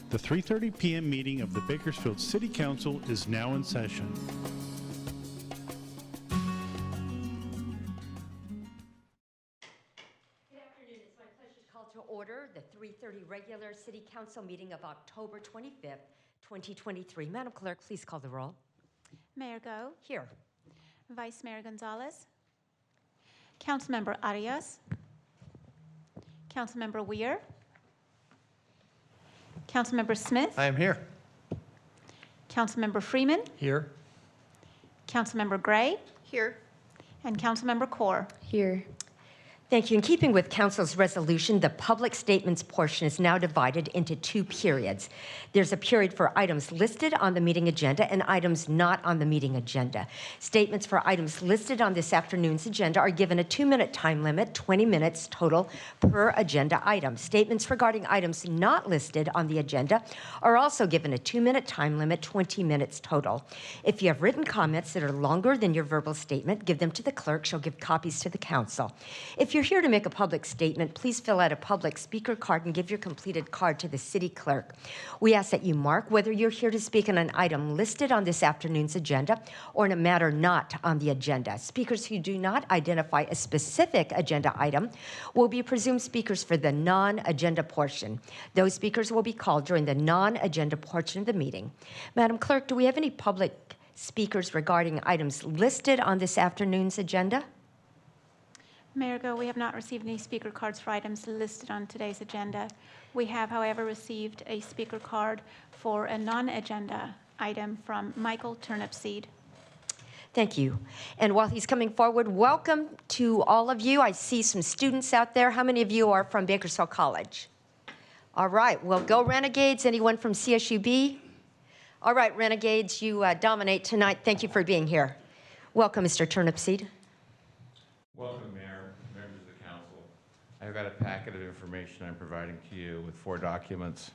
The 3:30 p.m. meeting of the Bakersfield City Council is now in session. Good afternoon. It's my pleasure to call to order the 3:30 regular City Council meeting of October 25th, 2023. Madam Clerk, please call the roll. Mayor Go, Here. Vice Mayor Gonzalez, Councilmember Arias, Councilmember Weir, Councilmember Smith, I am here. Councilmember Freeman, Here. Councilmember Gray, Here. and Councilmember Core. Here. Thank you. In keeping with Council's resolution, the public statements portion is now divided into two periods. There's a period for items listed on the meeting agenda and items not on the meeting agenda. Statements for items listed on this afternoon's agenda are given a 2-minute time limit, 20 minutes total per agenda item. Statements regarding items not listed on the agenda are also given a 2-minute time limit, 20 minutes total. If you have written comments that are longer than your verbal statement, give them to the clerk. She'll give copies to the council. If you're here to make a public statement, please fill out a public speaker card and give your completed card to the city clerk. We ask that you mark whether you're here to speak on an item listed on this afternoon's agenda or in a matter not on the agenda. Speakers who do not identify a specific agenda item will be presumed speakers for the non-agenda portion. Those speakers will be called during the non-agenda portion of the meeting. Madam Clerk, do we have any public speakers regarding items listed on this afternoon's agenda? Mayor Go, we have not received any speaker cards for items listed on today's agenda. We have, however, received a speaker card for a non-agenda item from Michael Turnipseed. Thank you. And while he's coming forward, welcome to all of you. I see some students out there. How many of you are from Bakersfield College? All right. Well, go Renegades. Anyone from CSUB? All right, Renegades, you dominate tonight. Thank you for being here. Welcome, Mr. Turnipseed. Welcome, Mayor, members of the council. I've got a packet of information I'm providing to you with 4 documents.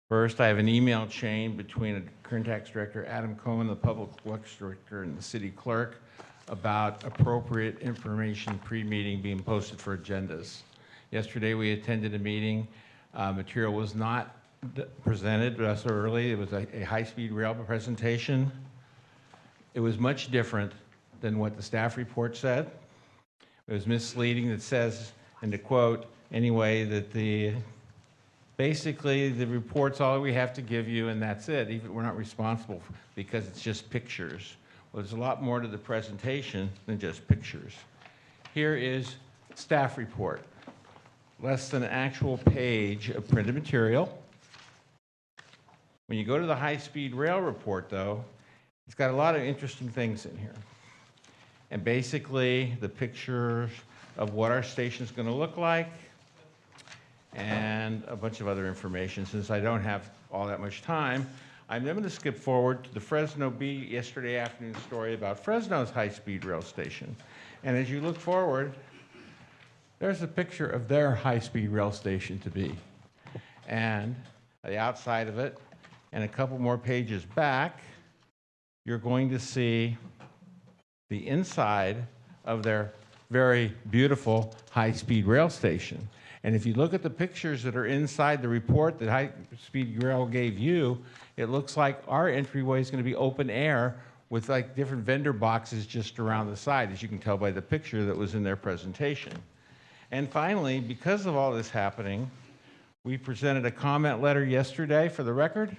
First, I have an email chain between the current tax director, Adam Cohen, the public works director, and the city clerk about appropriate information pre-meeting being posted for agendas. Yesterday, we attended a meeting. Material was not presented to us early. It was a high-speed rail presentation. It was much different than what the staff report said. It was misleading. That says, and to quote anyway, that basically the report's all we have to give you and that's it. Even we're not responsible because it's just pictures. Well, there's a lot more to the presentation than just pictures. Here is staff report. Less than an actual page of printed material. When you go to the high-speed rail report, though, it's got a lot of interesting things in here. And basically, the pictures of what our station's going to look like and a bunch of other information. Since I don't have all that much time, I'm then going to skip forward to the Fresno Bee yesterday afternoon story about Fresno's high-speed rail station. And as you look forward, there's a picture of their high-speed rail station to be. And the outside of it, and a couple more pages back, you're going to see the inside of their very beautiful high-speed rail station. And if you look at the pictures that are inside the report that High-Speed Rail gave you, it looks like our entryway is going to be open air with like different vendor boxes just around the side, as you can tell by the picture that was in their presentation. And finally, because of all this happening, we presented a comment letter yesterday for the record,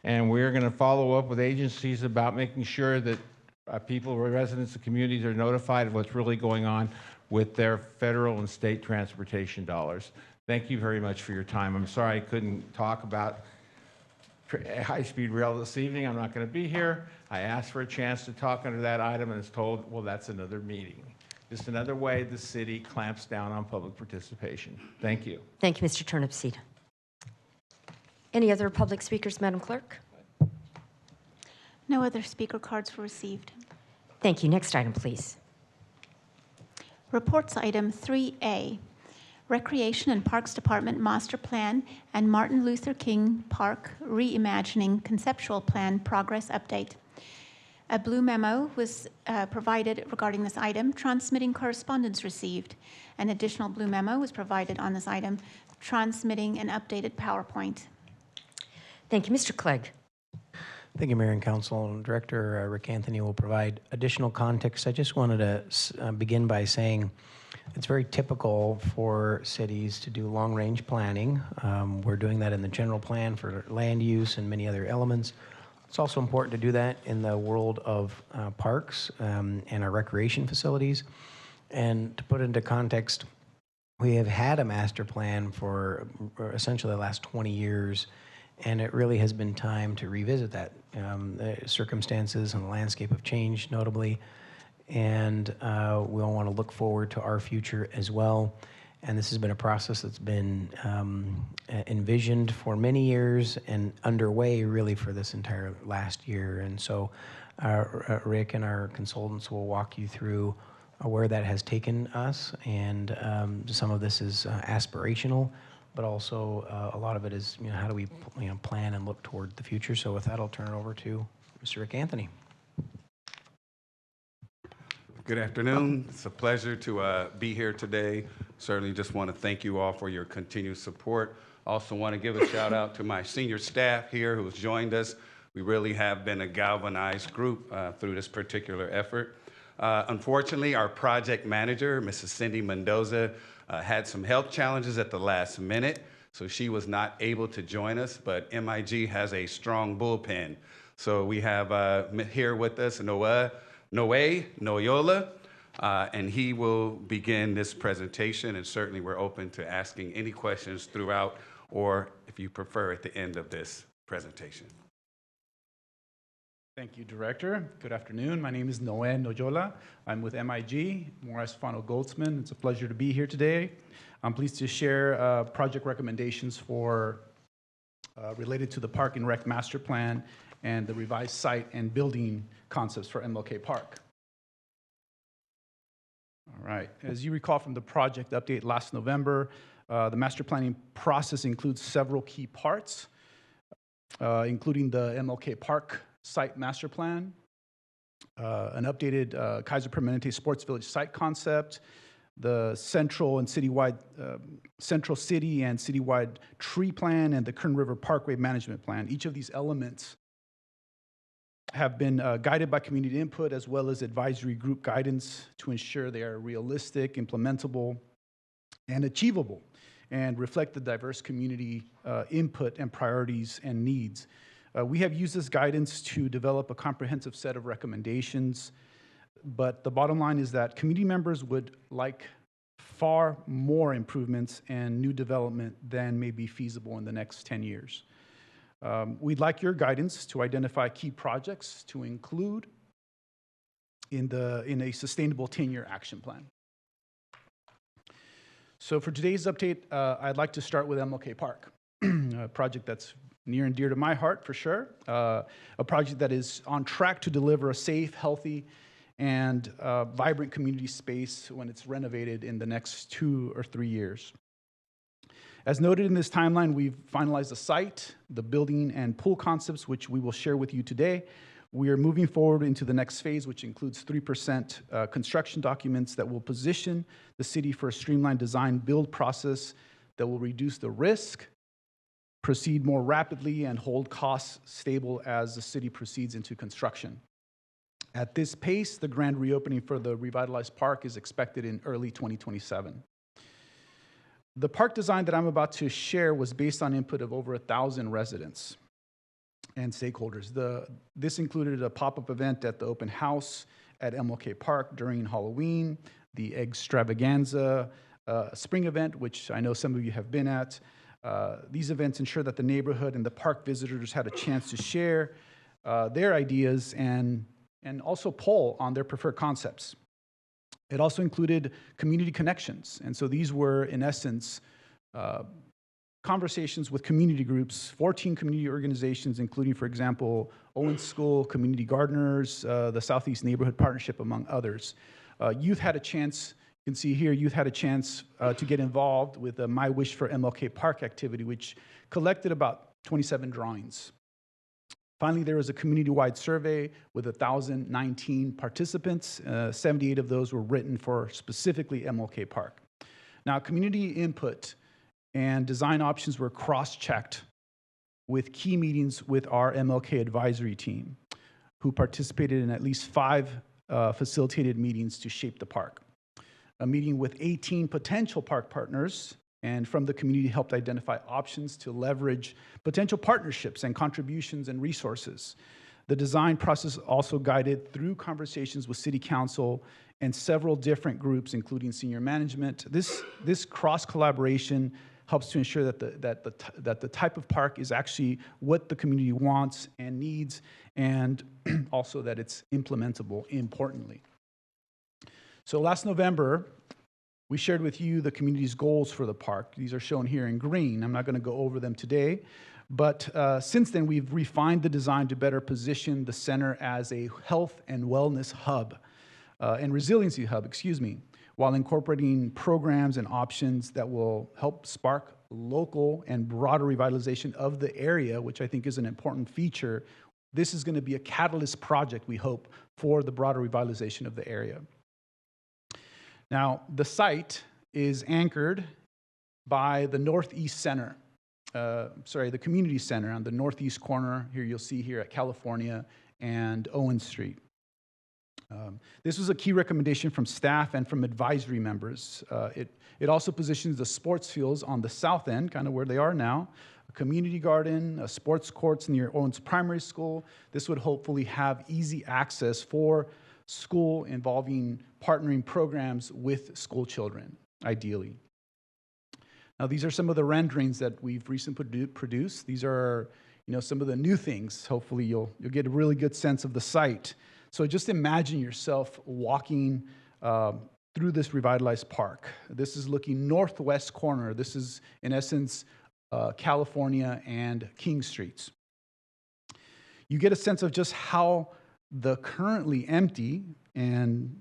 and we're going to follow up with agencies about making sure that people, residents of communities are notified of what's really going on with their federal and state transportation dollars. Thank you very much for your time. I'm sorry I couldn't talk about high-speed rail this evening. I'm not going to be here. I asked for a chance to talk under that item and was told, well, that's another meeting. Just another way the city clamps down on public participation. Thank you. Thank you, Mr. Turnipseed. Any other public speakers, Madam Clerk? No other speaker cards were received. Thank you. Next item, please. Reports item 3A, Recreation and Parks Department Master Plan and Martin Luther King Park Reimagining Conceptual Plan Progress Update. A blue memo was provided regarding this item, transmitting correspondence received. An additional blue memo was provided on this item, transmitting an updated PowerPoint. Thank you. Mr. Clegg. Thank you, Mayor and Council. Director Rick Anthony will provide additional context. I just wanted to begin by saying it's very typical for cities to do long-range planning. We're doing that in the general plan for land use and many other elements. It's also important to do that in the world of parks and our recreation facilities. And to put into context, we have had a master plan for essentially the last 20 years, and it really has been time to revisit that. The circumstances and the landscape have changed notably, and we all want to look forward to our future as well. And this has been a process that's been envisioned for many years and underway really for this entire last year. And so Rick and our consultants will walk you through where that has taken us, and some of this is aspirational, but also a lot of it is, how do we plan and look toward the future. So with that, I'll turn it over to Mr. Rick Anthony. Good afternoon. It's a pleasure to be here today. Certainly just want to thank you all for your continued support. Also want to give a shout out to my senior staff here who's joined us. We really have been a galvanized group through this particular effort. Unfortunately, our project manager, Mrs. Cindy Mendoza, had some health challenges at the last minute, so she was not able to join us, but MIG has a strong bullpen. So we have here with us Noé Noyola, and he will begin this presentation, and certainly we're open to asking any questions throughout, or if you prefer, at the end of this presentation. Thank you, Director. Good afternoon. My name is Noé Noyola. I'm with MIG, Morris Fano Goldsman. It's a pleasure to be here today. I'm pleased to share project recommendations for related to the Park and Rec Master Plan and the revised site and building concepts for MLK Park. All right. As you recall from the project update last November, the master planning process includes several key parts, including the MLK Park site master plan, an updated Kaiser Permanente Sports Village site concept, the central and citywide, central city and citywide tree plan, and the Kern River Parkway management plan. Each of these elements have been guided by community input as well as advisory group guidance to ensure they are realistic, implementable, and achievable, and reflect the diverse community input and priorities and needs. We have used this guidance to develop a comprehensive set of recommendations, but the bottom line is that community members would like far more improvements and new development than may be feasible in the next 10 years. We'd like your guidance to identify key projects to include in a sustainable 10-year action plan. So for today's update, I'd like to start with MLK Park, a project that's near and dear to my heart, for sure. A project that is on track to deliver a safe, healthy, and vibrant community space when it's renovated in the next 2 or 3 years. As noted in this timeline, we've finalized the site, the building, and pool concepts, which we will share with you today. We are moving forward into the next phase, which includes 3% construction documents that will position the city for a streamlined design build process that will reduce the risk, proceed more rapidly, and hold costs stable as the city proceeds into construction. At this pace, the grand reopening for the revitalized park is expected in early 2027. The park design that I'm about to share was based on input of over 1,000 residents and stakeholders. This included a pop-up event at the open house at MLK Park during Halloween, the Extravaganza spring event, which I know some of you have been at. These events ensure that the neighborhood and the park visitors had a chance to share their ideas and also poll on their preferred concepts. It also included community connections, and so these were, in essence, conversations with community groups, 14 community organizations, including, for example, Owens School, Community Gardeners, the Southeast Neighborhood Partnership, among others. Youth had a chance. You can see here, youth had a chance to get involved with the My Wish for MLK Park activity, which collected about 27 drawings. Finally, there was a community-wide survey with 1,019 participants. 78 of those were written for specifically MLK Park. Now, community input and design options were cross-checked with key meetings with our MLK advisory team, who participated in at least 5 facilitated meetings to shape the park. A meeting with 18 potential park partners and from the community helped identify options to leverage potential partnerships and contributions and resources. The design process also guided through conversations with City Council and several different groups, including senior management. This cross-collaboration helps to ensure that the type of park is actually what the community wants and needs, and also that it's implementable, importantly. So last November, we shared with you the community's goals for the park. These are shown here in green. I'm not going to go over them today, but since then, we've refined the design to better position the center as a health and wellness hub, and resiliency hub, while incorporating programs and options that will help spark local and broader revitalization of the area, which I think is an important feature. This is going to be a catalyst project, we hope, for the broader revitalization of the area. Now, the site is anchored by the Northeast Center, the Community Center on the northeast corner. Here you'll see here at California and Owen Street. This was a key recommendation from staff and from advisory members. It also positions the sports fields on the south end, kind of where they are now, a community garden, a sports courts near Owens Primary School. This would hopefully have easy access for school involving partnering programs with school children, ideally. Now, these are some of the renderings that we've recently produced. These are, some of the new things. Hopefully, you'll get a really good sense of the site. So just imagine yourself walking through this revitalized park. This is looking northwest corner. This is, in essence, California and King Streets. You get a sense of just how the currently empty and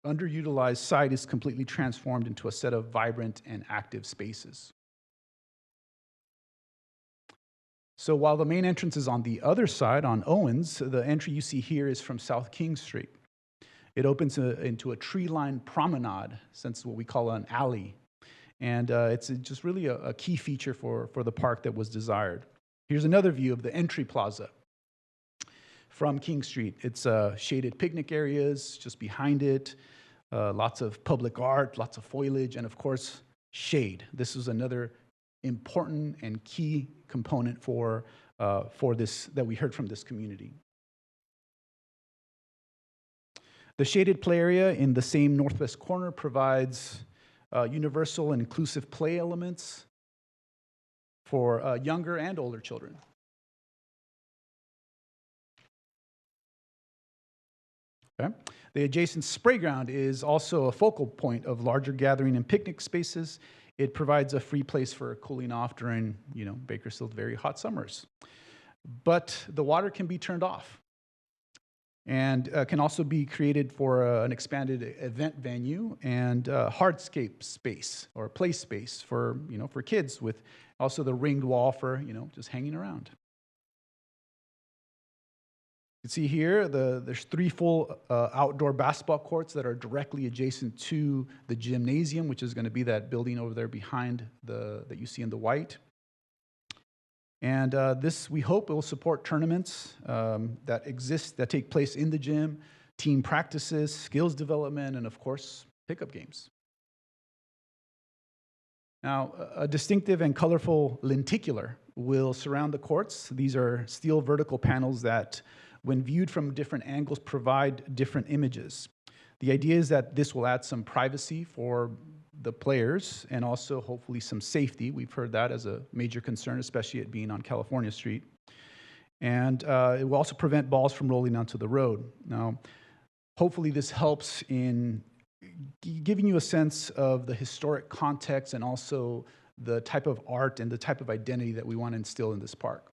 underutilized site is completely transformed into a set of vibrant and active spaces. So while the main entrance is on the other side, on Owens, the entry you see here is from South King Street. It opens into a tree-lined promenade, since what we call an alley. And it's just really a key feature for the park that was desired. Here's another view of the entry plaza from King Street. It's shaded picnic areas just behind it, lots of public art, lots of foliage, and of course, shade. This is another important and key component for this that we heard from this community. The shaded play area in the same northwest corner provides universal and inclusive play elements for younger and older children. Okay. The adjacent spray ground is also a focal point of larger gathering and picnic spaces. It provides a free place for cooling off during, Bakersfield very hot summers. But the water can be turned off and can also be created for an expanded event venue and hardscape space or play space for kids, with also the ringed wall for, just hanging around. You can see here, there's 3 full outdoor basketball courts that are directly adjacent to the gymnasium, which is going to be that building over there behind that you see in the white. And this, we hope, it will support tournaments that take place in the gym, team practices, skills development, and of course, pickup games. Now, a distinctive and colorful lenticular will surround the courts. These are steel vertical panels that, when viewed from different angles, provide different images. The idea is that this will add some privacy for the players and also hopefully some safety. We've heard that as a major concern, especially it being on California Street. And it will also prevent balls from rolling onto the road. Now, hopefully this helps in giving you a sense of the historic context and also the type of art and the type of identity that we want to instill in this park.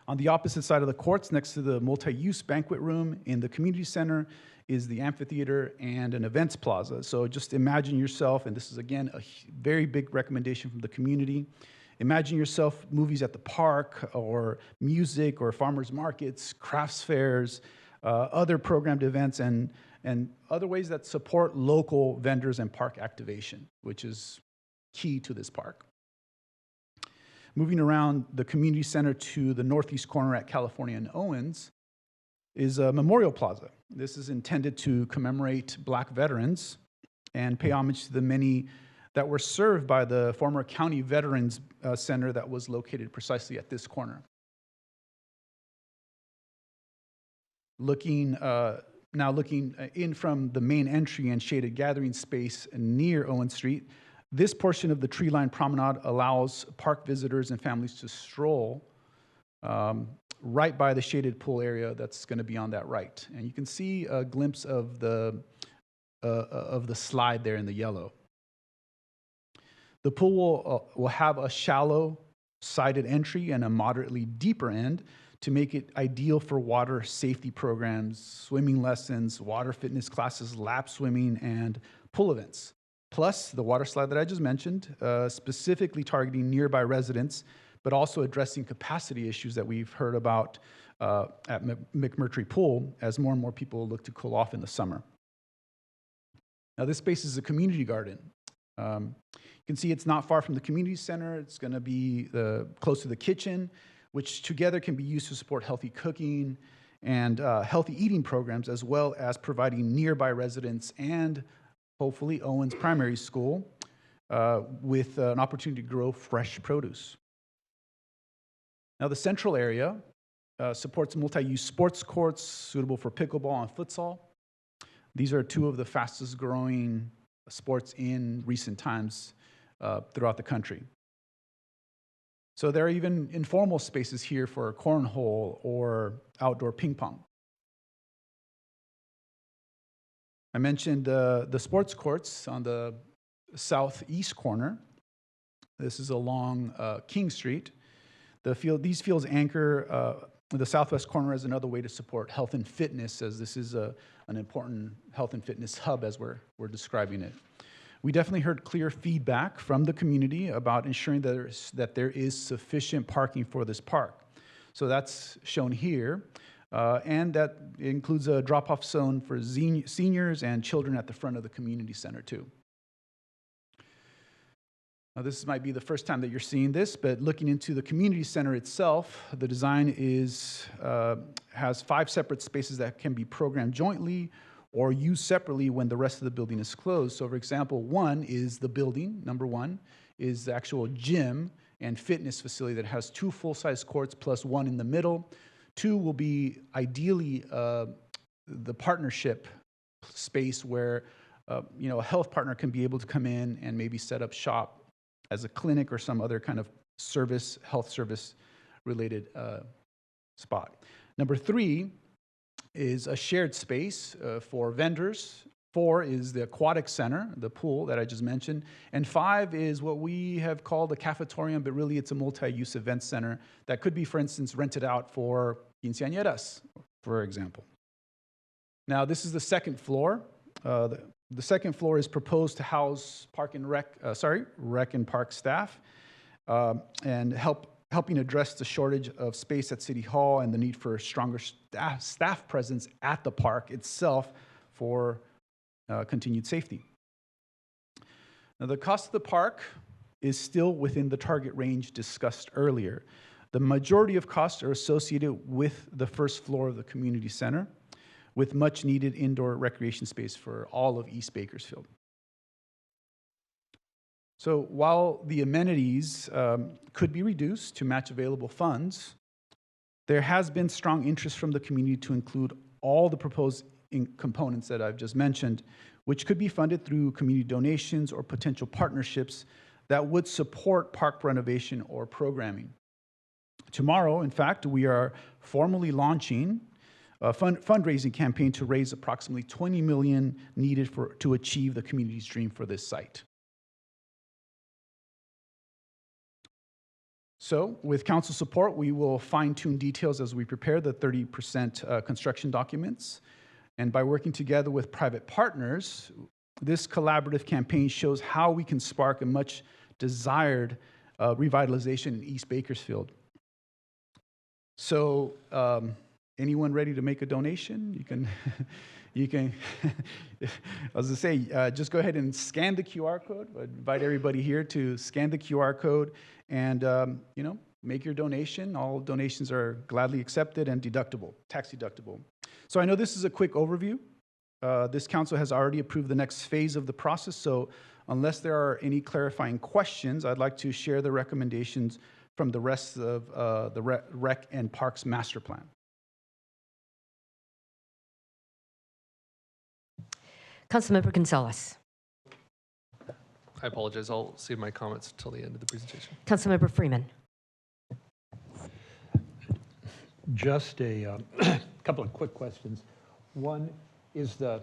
On the opposite side of the courts, next to the multi-use banquet room in the community center, is the amphitheater and an events plaza. So just imagine yourself, and this is again a very big recommendation from the community, imagine yourself movies at the park or music or farmers markets, crafts fairs, other programmed events, and other ways that support local vendors and park activation, which is key to this park. Moving around the community center to the northeast corner at California and Owens is a memorial plaza. This is intended to commemorate Black veterans and pay homage to the many that were served by the former County Veterans Center that was located precisely at this corner. Looking in from the main entry and shaded gathering space near Owen Street, this portion of the tree-lined promenade allows park visitors and families to stroll right by the shaded pool area that's going to be on that right. And you can see a glimpse of the slide there in the yellow. The pool will have a shallow sided entry and a moderately deeper end to make it ideal for water safety programs, swimming lessons, water fitness classes, lap swimming, and pool events. Plus, the water slide that I just mentioned, specifically targeting nearby residents, but also addressing capacity issues that we've heard about at McMurtry Pool as more and more people look to cool off in the summer. Now, this space is a community garden. You can see it's not far from the community center. It's going to be close to the kitchen, which together can be used to support healthy cooking and healthy eating programs, as well as providing nearby residents and hopefully Owens Primary School with an opportunity to grow fresh produce. Now, the central area supports multi-use sports courts suitable for pickleball and futsal. These are two of the fastest growing sports in recent times throughout the country. So there are even informal spaces here for cornhole or outdoor ping pong. I mentioned the sports courts on the southeast corner. This is along King Street. These fields anchor the southwest corner as another way to support health and fitness, as this is an important health and fitness hub as we're describing it. We definitely heard clear feedback from the community about ensuring that there is sufficient parking for this park. So that's shown here, and that includes a drop-off zone for seniors and children at the front of the community center too. Now, this might be the first time that you're seeing this, but looking into the community center itself, the design has 5 separate spaces that can be programmed jointly or used separately when the rest of the building is closed. So, for example, one is the building. Number one is the actual gym and fitness facility that has 2 full-size courts plus 1 in the middle. 2 will be ideally the partnership space where a health partner can be able to come in and maybe set up shop as a clinic or some other kind of health service related spot. Number 3 is a shared space for vendors. 4 is the aquatic center, the pool that I just mentioned. And 5 is what we have called a cafetorium, but really it's a multi-use event center that could be, for instance, rented out for quinceañeras, for example. Now, this is the second floor. The second floor is proposed to house rec and park staff and helping address the shortage of space at City Hall and the need for stronger staff presence at the park itself for continued safety. Now, the cost of the park is still within the target range discussed earlier. The majority of costs are associated with the first floor of the community center, with much needed indoor recreation space for all of East Bakersfield. So while the amenities could be reduced to match available funds, there has been strong interest from the community to include all the proposed components that I've just mentioned, which could be funded through community donations or potential partnerships that would support park renovation or programming. Tomorrow, in fact, we are formally launching a fundraising campaign to raise approximately $20 million needed to achieve the community's dream for this site. So, with council support, we will fine-tune details as we prepare the 30% construction documents. And by working together with private partners, this collaborative campaign shows how we can spark a much desired revitalization in East Bakersfield. So, anyone ready to make a donation? you can, I was going to say, just go ahead and scan the QR code. I invite everybody here to scan the QR code and, make your donation. All donations are gladly accepted and deductible, tax deductible. So I know this is a quick overview. This council has already approved the next phase of the process, so unless there are any clarifying questions, I'd like to share the recommendations from the rest of the Rec and Parks Master Plan. Councilmember Gonzalez. I apologize. I'll save my comments until the end of the presentation. Councilmember Freeman. Just a couple of quick questions. One is the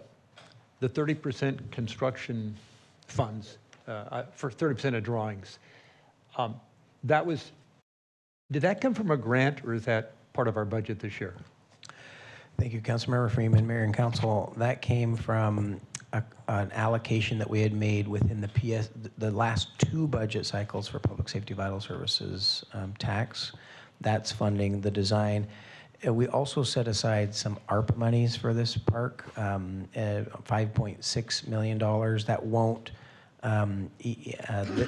30% construction funds for 30% of drawings. Did that come from a grant, or is that part of our budget this year? Thank you, Councilmember Freeman, Mayor and Council. That came from an allocation that we had made within the last 2 budget cycles for Public Safety Vital Services tax. That's funding the design. We also set aside some ARPA monies for this park, $5.6 million. That won't,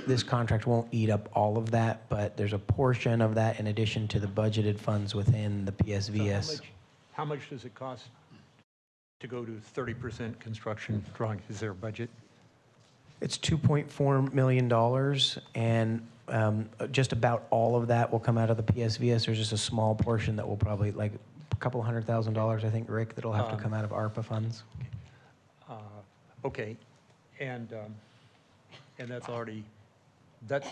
this contract won't eat up all of that, but there's a portion of that in addition to the budgeted funds within the PSVS. So how much does it cost to go to 30% construction drawing? Is there a budget? It's $2.4 million, and just about all of that will come out of the PSVS. There's just a small portion that will probably, like a couple $100,000, I think, Rick, that'll have to come out of ARPA funds. Okay, and that's already that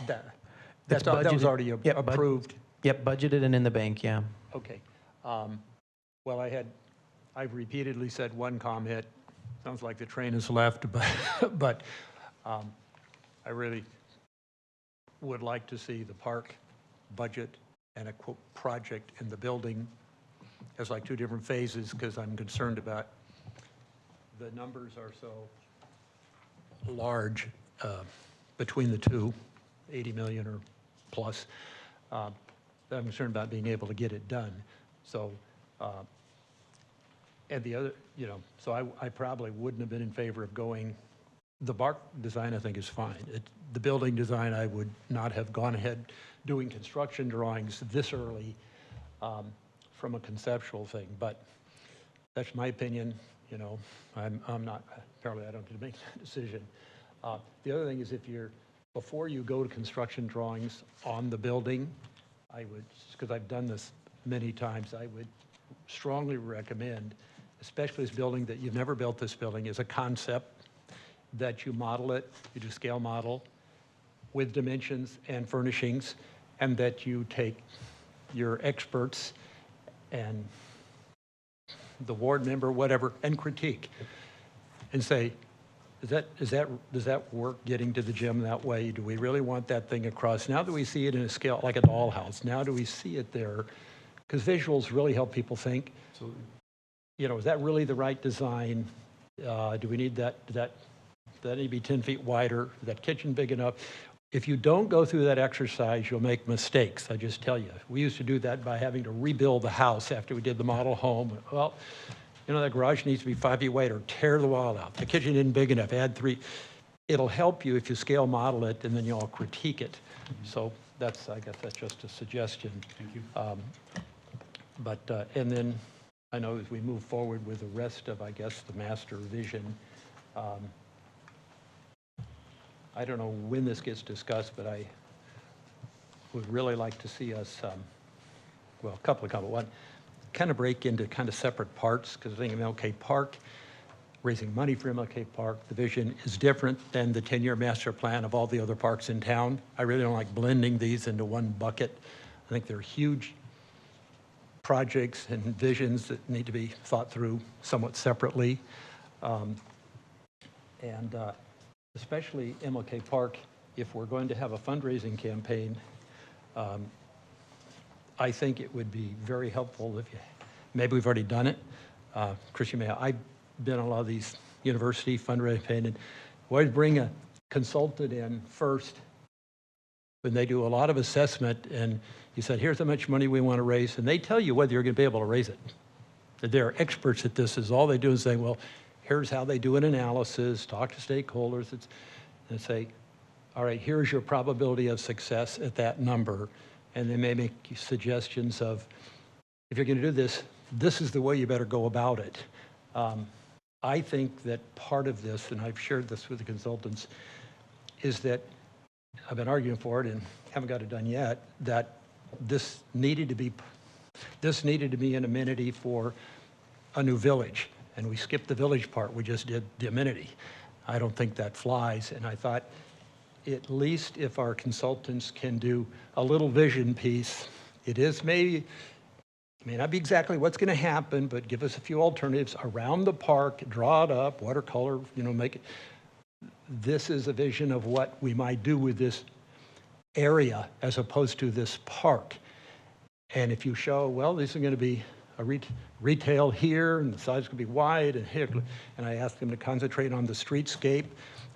That's was budgeted. already Yep, approved. Yep, budgeted and in the bank, yeah. Okay. Well, I've repeatedly said one comment. Sounds like the train has left, but I really would like to see the park budget and a quote project in the building as like 2 different phases, because I'm concerned about the numbers are so large between the two, 80 million or plus. I'm concerned about being able to get it done. So, and the other, so I probably wouldn't have been in favor of going. The park design, I think, is fine. The building design, I would not have gone ahead doing construction drawings this early from a conceptual thing. But that's my opinion. I'm not, apparently I don't get to make that decision. The other thing is before you go to construction drawings on the building, I would, because I've done this many times, I would strongly recommend, especially this building that you've never built this building, is a concept that you model it, you do scale model with dimensions and furnishings, and that you take your experts and the ward member, whatever, and critique and say, does that work getting to the gym that way? Do we really want that thing across? Now that we see it in a scale like a dollhouse, now do we see it there? Because visuals really help people think. Absolutely. Is that really the right design? Do we need that? Does that need to be 10 feet wider? Is that kitchen big enough? If you don't go through that exercise, you'll make mistakes, I just tell you. We used to do that by having to rebuild the house after we did the model home. Well, that garage needs to be 5 feet wide, or tear the wall out. The kitchen isn't big enough, add 3. It'll help you if you scale model it, and then you'll critique it. So I guess that's just a suggestion. Thank you. And then I know as we move forward with the rest of, I guess, the master vision, I don't know when this gets discussed, but I would really like to see us, a couple. One, kind of break into kind of separate parts, because I think MLK Park, raising money for MLK Park, the vision is different than the 10-year master plan of all the other parks in town. I really don't like blending these into one bucket. I think they're huge projects and visions that need to be thought through somewhat separately. Especially MLK Park, if we're going to have a fundraising campaign, I think it would be very helpful if maybe we've already done it. Chris, I've been on a lot of these university fundraising, and always bring a consultant in first when they do a lot of assessment, and you said, here's how much money we want to raise, and they tell you whether you're going to be able to raise it. They're experts at this. Is all they do is say, well, here's how they do an analysis, talk to stakeholders, and say, all right, here's your probability of success at that number. And they may make suggestions of, if you're going to do this, this is the way you better go about it. I think that part of this, and I've shared this with the consultants, is that I've been arguing for it and haven't got it done yet, that this needed to be an amenity for a new village. And we skipped the village part, we just did the amenity. I don't think that flies, and I thought, at least if our consultants can do a little vision piece, it may not be exactly what's going to happen, but give us a few alternatives around the park, draw it up, watercolor, make it. This is a vision of what we might do with this area as opposed to this park. And if you show, well, this is going to be a retail here, and the side's going to be wide, and here, and I asked them to concentrate on the streetscape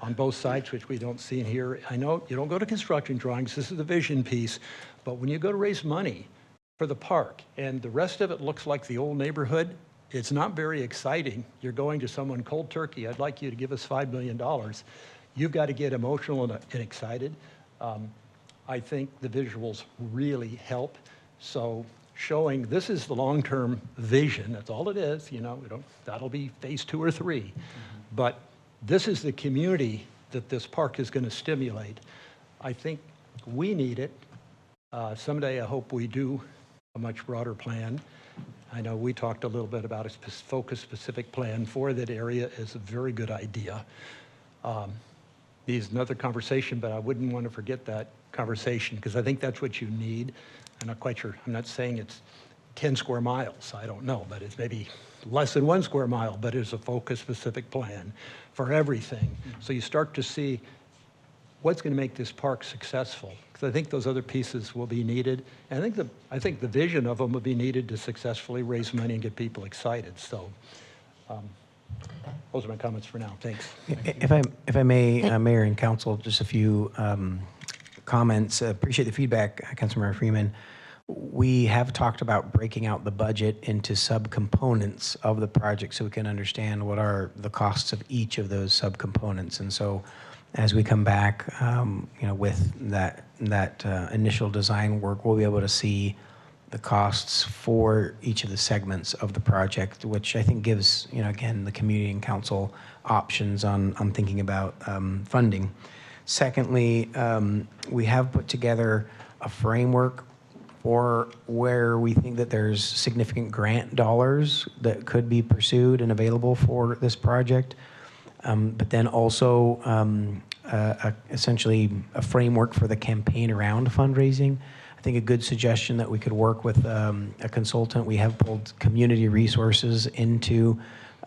on both sides, which we don't see in here. I know you don't go to construction drawings, this is the vision piece, but when you go to raise money for the park, and the rest of it looks like the old neighborhood, it's not very exciting. You're going to someone cold turkey, I'd like you to give us $5 million. You've got to get emotional and excited. I think the visuals really help. So showing this is the long-term vision, that's all it is, that'll be phase 2 or 3. But this is the community that this park is going to stimulate. I think we need it. Someday I hope we do a much broader plan. I know we talked a little bit about a focus specific plan for that area is a very good idea. Needs another conversation, but I wouldn't want to forget that conversation because I think that's what you need. I'm not quite sure. I'm not saying it's 10 square miles. I don't know, but it's maybe less than 1 square mile, but it's a focus specific plan for everything. So you start to see what's going to make this park successful. Because I think those other pieces will be needed. And I think the vision of them will be needed to successfully raise money and get people excited. So those are my comments for now. Thanks. If I may, Mayor and Council, just a few comments. Appreciate the feedback, Councilmember Freeman. We have talked about breaking out the budget into subcomponents of the project so we can understand what are the costs of each of those subcomponents. And so as we come back, with that initial design work, we'll be able to see the costs for each of the segments of the project, which I think gives, again, the community and council options on thinking about funding. Secondly, we have put together a framework or where we think that there's significant grant dollars that could be pursued and available for this project. But then also essentially a framework for the campaign around fundraising. I think a good suggestion that we could work with a consultant. We have pulled community resources into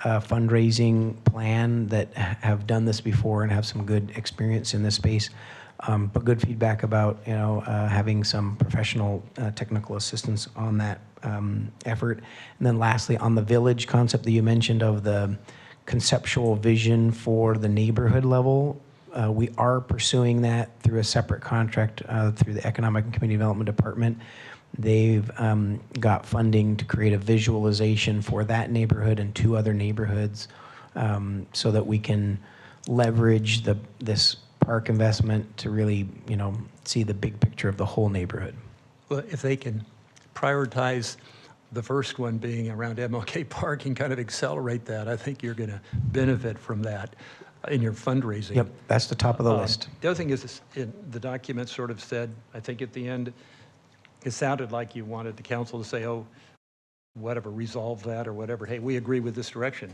a fundraising plan that have done this before and have some good experience in this space. But good feedback about having some professional technical assistance on that effort. And then lastly, on the village concept that you mentioned of the conceptual vision for the neighborhood level, we are pursuing that through a separate contract through the Economic and Community Development Department. They've got funding to create a visualization for that neighborhood and 2 other neighborhoods so that we can leverage this park investment to really, see the big picture of the whole neighborhood. Well, if they can prioritize the first one being around MLK Park and kind of accelerate that, I think you're going to benefit from that in your fundraising. Yep, that's the top of the list. The other thing is, the document sort of said, I think at the end, it sounded like you wanted the council to say, oh, whatever, resolve that or whatever. Hey, we agree with this direction.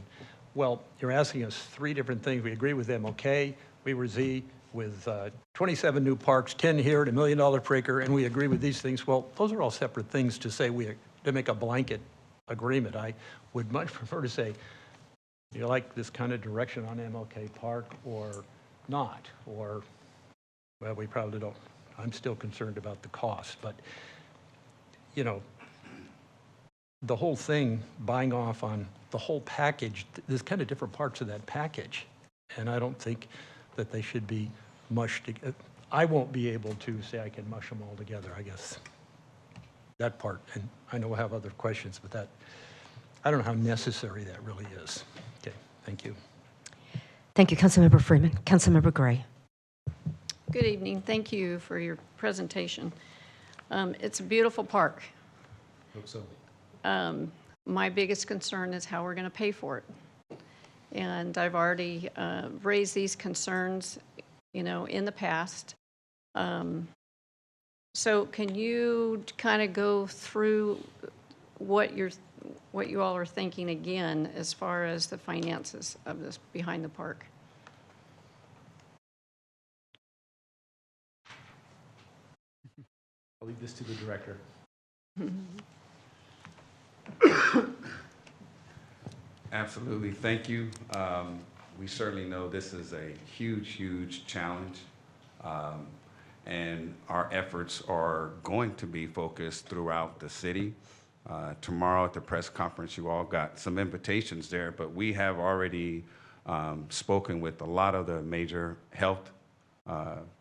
Well, you're asking us 3 different things. We agree with MLK, we agree with 27 new parks, 10 here at $1 million per acre, and we agree with these things. Well, those are all separate things to say to make a blanket agreement. I would much prefer to say, do you like this kind of direction on MLK Park or not? Or, well, we probably don't. I'm still concerned about the cost, but the whole thing, buying off on the whole package, there's kind of different parts of that package. And I don't think that they should be mushed together. I won't be able to say I can mush them all together, I guess. That part, and I know we'll have other questions, but I don't know how necessary that really is. Okay, thank you. Thank you, Councilmember Freeman. Councilmember Gray. Good evening. Thank you for your presentation. It's a beautiful park. Hope so. My biggest concern is how we're going to pay for it. And I've already raised these concerns, in the past. So can you kind of go through what you all are thinking again as far as the finances of this behind the park? I'll leave this to the director. Absolutely, thank you. We certainly know this is a huge, huge challenge. And our efforts are going to be focused throughout the city. Tomorrow at the press conference, you all got some invitations there, but we have already spoken with a lot of the major health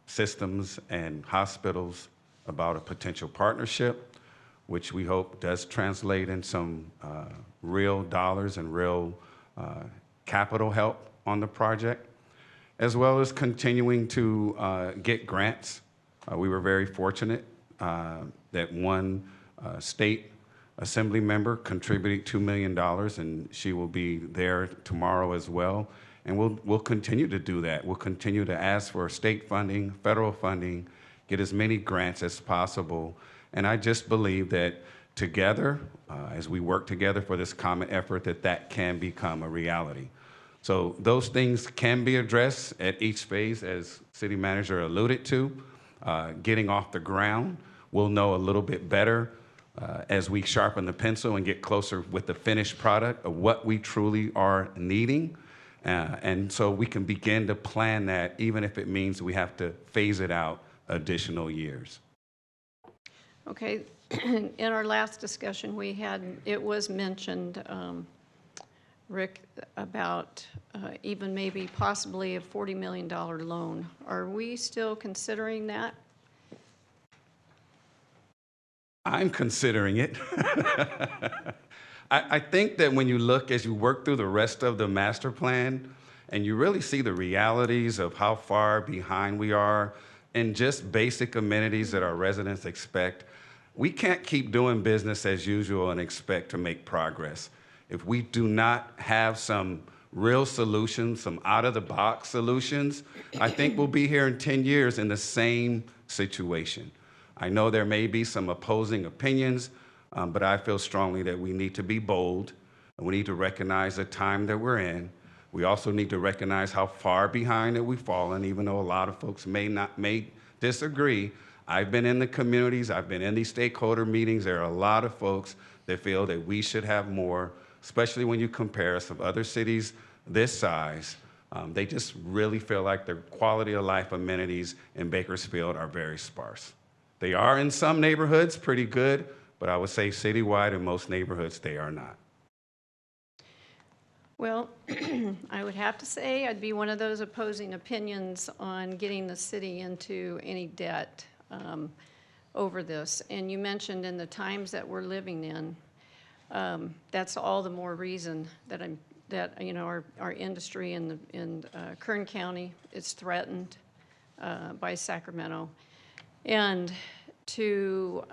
systems and hospitals about a potential partnership, which we hope does translate in some real dollars and real capital help on the project, as well as continuing to get grants. We were very fortunate that one state assembly member contributed $2 million, and she will be there tomorrow as well. And we'll continue to do that. We'll continue to ask for state funding, federal funding, get as many grants as possible. And I just believe that together, as we work together for this common effort, that can become a reality. So those things can be addressed at each phase, as City Manager alluded to. Getting off the ground, we'll know a little bit better as we sharpen the pencil and get closer with the finished product of what we truly are needing. And so we can begin to plan that, even if it means we have to phase it out additional years. Okay, in our last discussion it was mentioned, Rick, about even maybe possibly a $40 million loan. Are we still considering that? I'm considering it. I think that when you look, as you work through the rest of the master plan, and you really see the realities of how far behind we are in just basic amenities that our residents expect, we can't keep doing business as usual and expect to make progress. If we do not have some real solutions, some out-of-the-box solutions, I think we'll be here in 10 years in the same situation. I know there may be some opposing opinions, but I feel strongly that we need to be bold, and we need to recognize the time that we're in. We also need to recognize how far behind that we've fallen, even though a lot of folks may disagree. I've been in the communities, I've been in these stakeholder meetings. There are a lot of folks that feel that we should have more, especially when you compare us with other cities this size. They just really feel like the quality of life amenities in Bakersfield are very sparse. They are in some neighborhoods pretty good, but I would say citywide in most neighborhoods they are not. Well, I would have to say I'd be one of those opposing opinions on getting the city into any debt over this. And you mentioned in the times that we're living in, that's all the more reason that our industry in Kern County is threatened by Sacramento, and to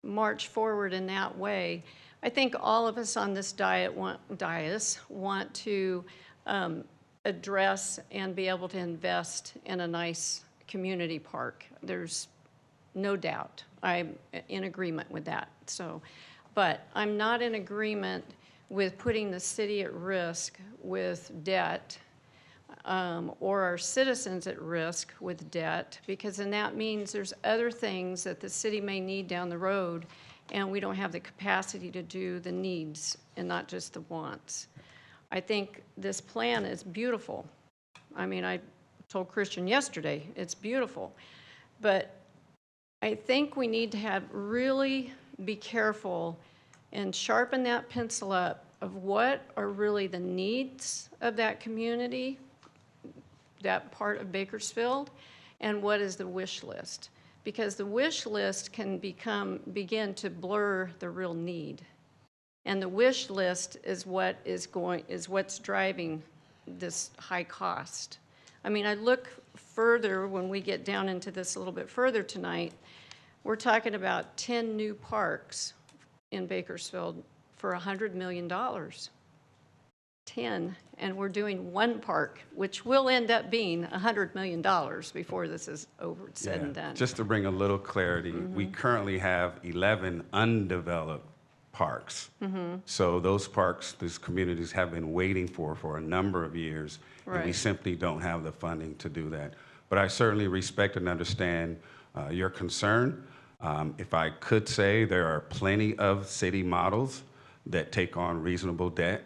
march forward in that way. I think all of us on this dais want to address and be able to invest in a nice community park. There's no doubt. I'm in agreement with that. But I'm not in agreement with putting the city at risk with debt, or our citizens at risk with debt, because then that means there's other things that the city may need down the road, and we don't have the capacity to do the needs and not just the wants. I think this plan is beautiful. I mean, I told Christian yesterday, it's beautiful. But I think we need to really be careful and sharpen that pencil up of what are really the needs of that community, that part of Bakersfield, and what is the wish list. Because the wish list can begin to blur the real need. And the wish list is what's driving this high cost. I mean, I look further when we get down into this a little bit further tonight. We're talking about 10 new parks in Bakersfield for $100 million. 10, and we're doing one park, which will end up being $100 million before this is over, said and done. Just to bring a little clarity, we currently have 11 undeveloped parks. So those parks, these communities have been waiting for a number of years, and we Right. simply don't have the funding to do that. But I certainly respect and understand your concern. If I could say, there are plenty of city models that take on reasonable debt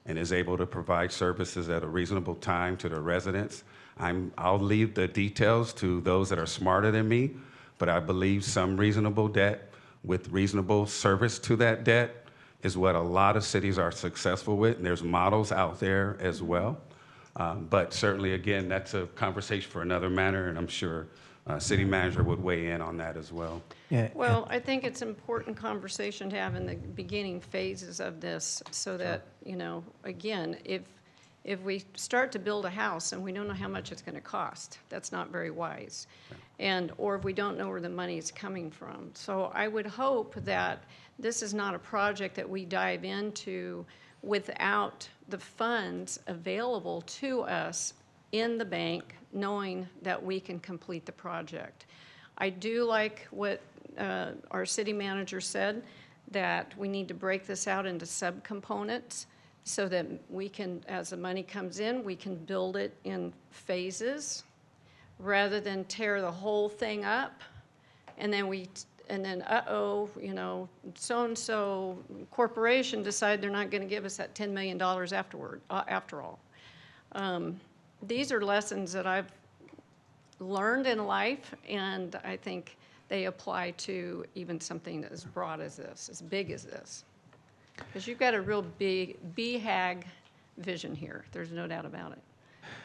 and is able to provide services at a reasonable time to the residents. I'll leave the details to those that are smarter than me, but I believe some reasonable debt with reasonable service to that debt is what a lot of cities are successful with, and there's models out there as well. But certainly, again, that's a conversation for another matter, and I'm sure city manager would weigh in on that as well. Yeah. Well, I think it's an important conversation to have in the beginning phases of this, so that, you know, again, if we start to build a house and we don't know how much it's going to cost, that's not very wise. Or if we don't know where the money is coming from. So I would hope that this is not a project that we dive into without the funds available to us in the bank, knowing that we can complete the project. I do like what our city manager said, that we need to break this out into subcomponents so that we can, as the money comes in, we can build it in phases rather than tear the whole thing up and then you know, so-and-so corporation decide they're not going to give us that $10 million after all. These are lessons that I've learned in life, and I think they apply to even something as broad as this, as big as this. Because you've got a real big BHAG vision here. There's no doubt about it.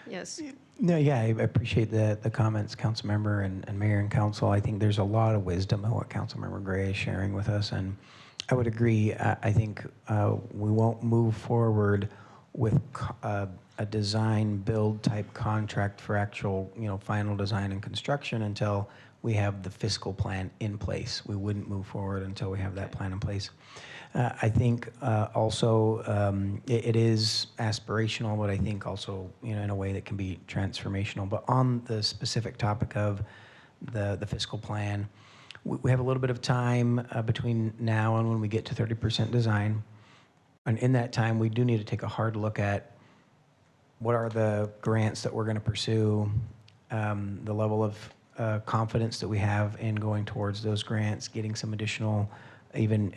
Yes. No, yeah, I appreciate the comments, Councilmember and Mayor and Council. I think there's a lot of wisdom in what Councilmember Gray is sharing with us, and I would agree. I think we won't move forward with a design build type contract for actual, you know, final design and construction until we have the fiscal plan in place. We wouldn't move forward until we have that plan in place. I think also it is aspirational, but I think also, you know, in a way that can be transformational. But on the specific topic of the fiscal plan, we have a little bit of time between now and when we get to 30% design. And in that time, we do need to take a hard look at what are the grants that we're going to pursue, the level of confidence that we have in going towards those grants, getting some additional even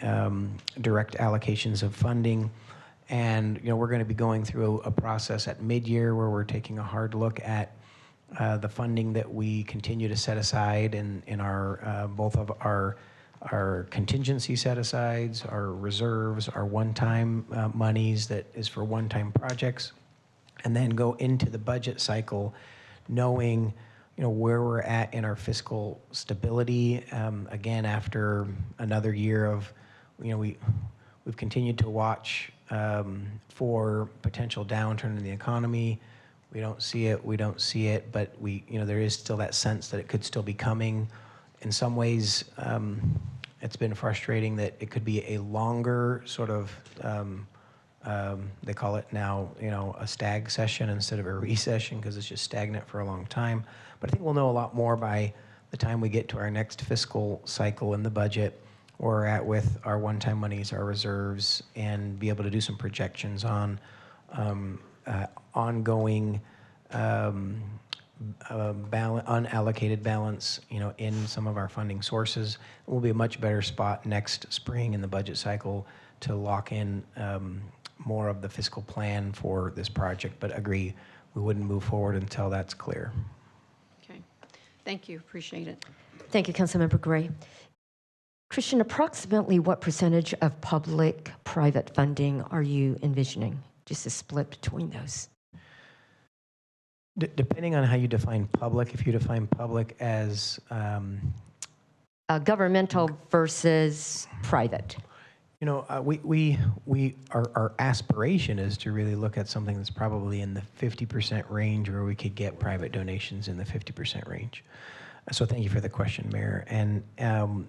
direct allocations of funding. And, you know, we're going to be going through a process at mid-year where we're taking a hard look at the funding that we continue to set aside in our both of our contingency set-asides, our reserves, our one-time monies that is for one-time projects, and then go into the budget cycle knowing, you know, where we're at in our fiscal stability. Again, after another year of, you know, we've continued to watch for potential downturn in the economy. We don't see it, but you know, there is still that sense that it could still be coming. In some ways, it's been frustrating that it could be a longer sort of, they call it now, you know, a stag session instead of a recession because it's just stagnant for a long time. But I think we'll know a lot more by the time we get to our next fiscal cycle in the budget, where we're at with our one-time monies, our reserves, and be able to do some projections on ongoing unallocated balance, you know, in some of our funding sources. We'll be a much better spot next spring in the budget cycle to lock in more of the fiscal plan for this project. But agree, we wouldn't move forward until that's clear. Okay. Thank you. Appreciate it. Thank you, Councilmember Gray. Christian, approximately what percentage of public-private funding are you envisioning? Just a split between those. Depending on how you define public, if you define public as Governmental versus private. Our aspiration is to really look at something that's probably in the 50% range, where we could get private donations in the 50% range. So thank you for the question, Mayor. And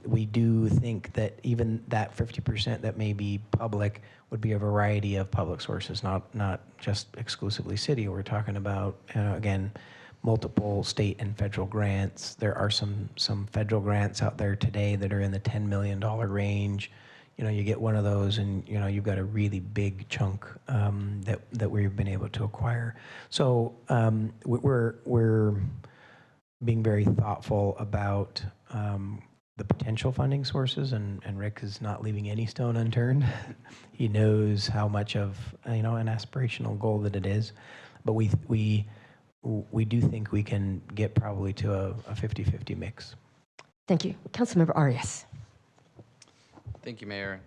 we do think that even that 50% that may be public would be a variety of public sources, not just exclusively city. We're talking about, again, multiple state and federal grants. There are some federal grants out there today that are in the $10 million range. You get one of those and, you've got a really big chunk that we've been able to acquire. So we're being very thoughtful about the potential funding sources, and Rick is not leaving any stone unturned. He knows how much of an aspirational goal that it is, but we do think we can get probably to a 50-50 mix. Thank you. Councilmember Arias. Thank you, Mayor.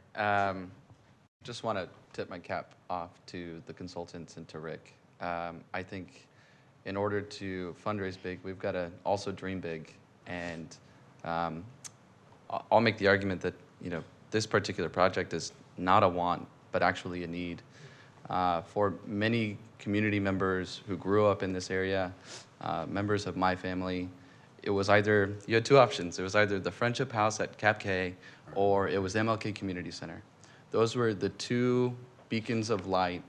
Just want to tip my cap off to the consultants and to Rick. I think in order to fundraise big, we've got to also dream big. And I'll make the argument that this particular project is not a want, but actually a need. For many community members who grew up in this area, members of my family, it was either, you had two options. It was either the Friendship House at Cap K or it was MLK Community Center. Those were the two beacons of light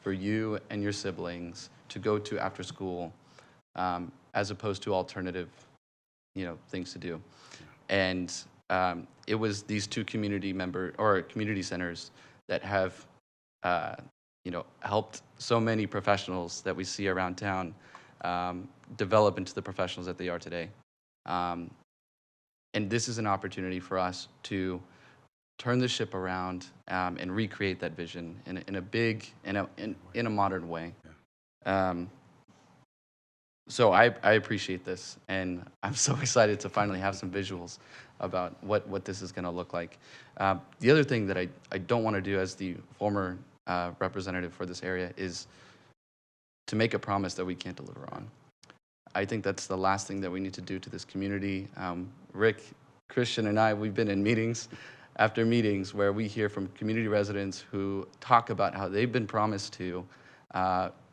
for you and your siblings to go to after school, as opposed to alternative, things to do. And it was these two community centers that have, helped so many professionals that we see around town develop into the professionals that they are today. And this is an opportunity for us to turn the ship around and recreate that vision in a modern way. So I appreciate this, and I'm so excited to finally have some visuals about what this is going to look like. The other thing that I don't want to do as the former representative for this area is to make a promise that we can't deliver on. I think that's the last thing that we need to do to this community. Rick, Christian, and I, we've been in meetings after meetings where we hear from community residents who talk about how they've been promised to,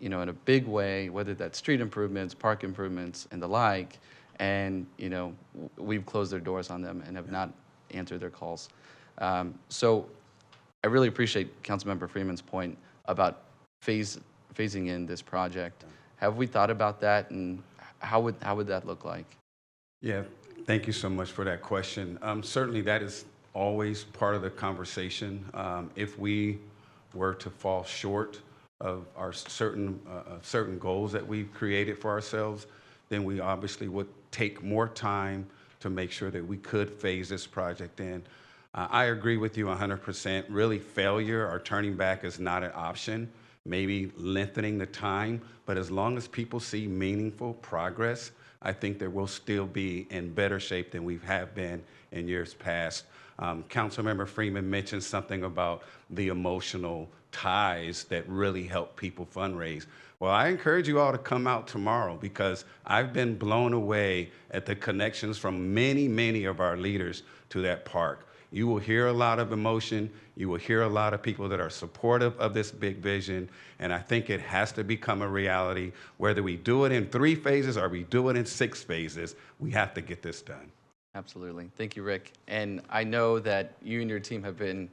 in a big way, whether that's street improvements, park improvements, and the like, and, we've closed their doors on them and have not answered their calls. So I really appreciate Councilmember Freeman's point about phasing in this project. Have we thought about that, and how would that look like? Yeah, thank you so much for that question. Certainly that is always part of the conversation. If we were to fall short of our certain goals that we've created for ourselves, then we obviously would take more time to make sure that we could phase this project in. I agree with you 100%. Really, failure or turning back is not an option. Maybe lengthening the time, but as long as people see meaningful progress, I think that we'll still be in better shape than we have been in years past. Councilmember Freeman mentioned something about the emotional ties that really help people fundraise. Well, I encourage you all to come out tomorrow, because I've been blown away at the connections from many, many of our leaders to that park. You will hear a lot of emotion. You will hear a lot of people that are supportive of this big vision. And I think it has to become a reality. Whether we do it in 3 phases or we do it in 6 phases, we have to get this done. Absolutely. Thank you, Rick. And I know that you and your team have been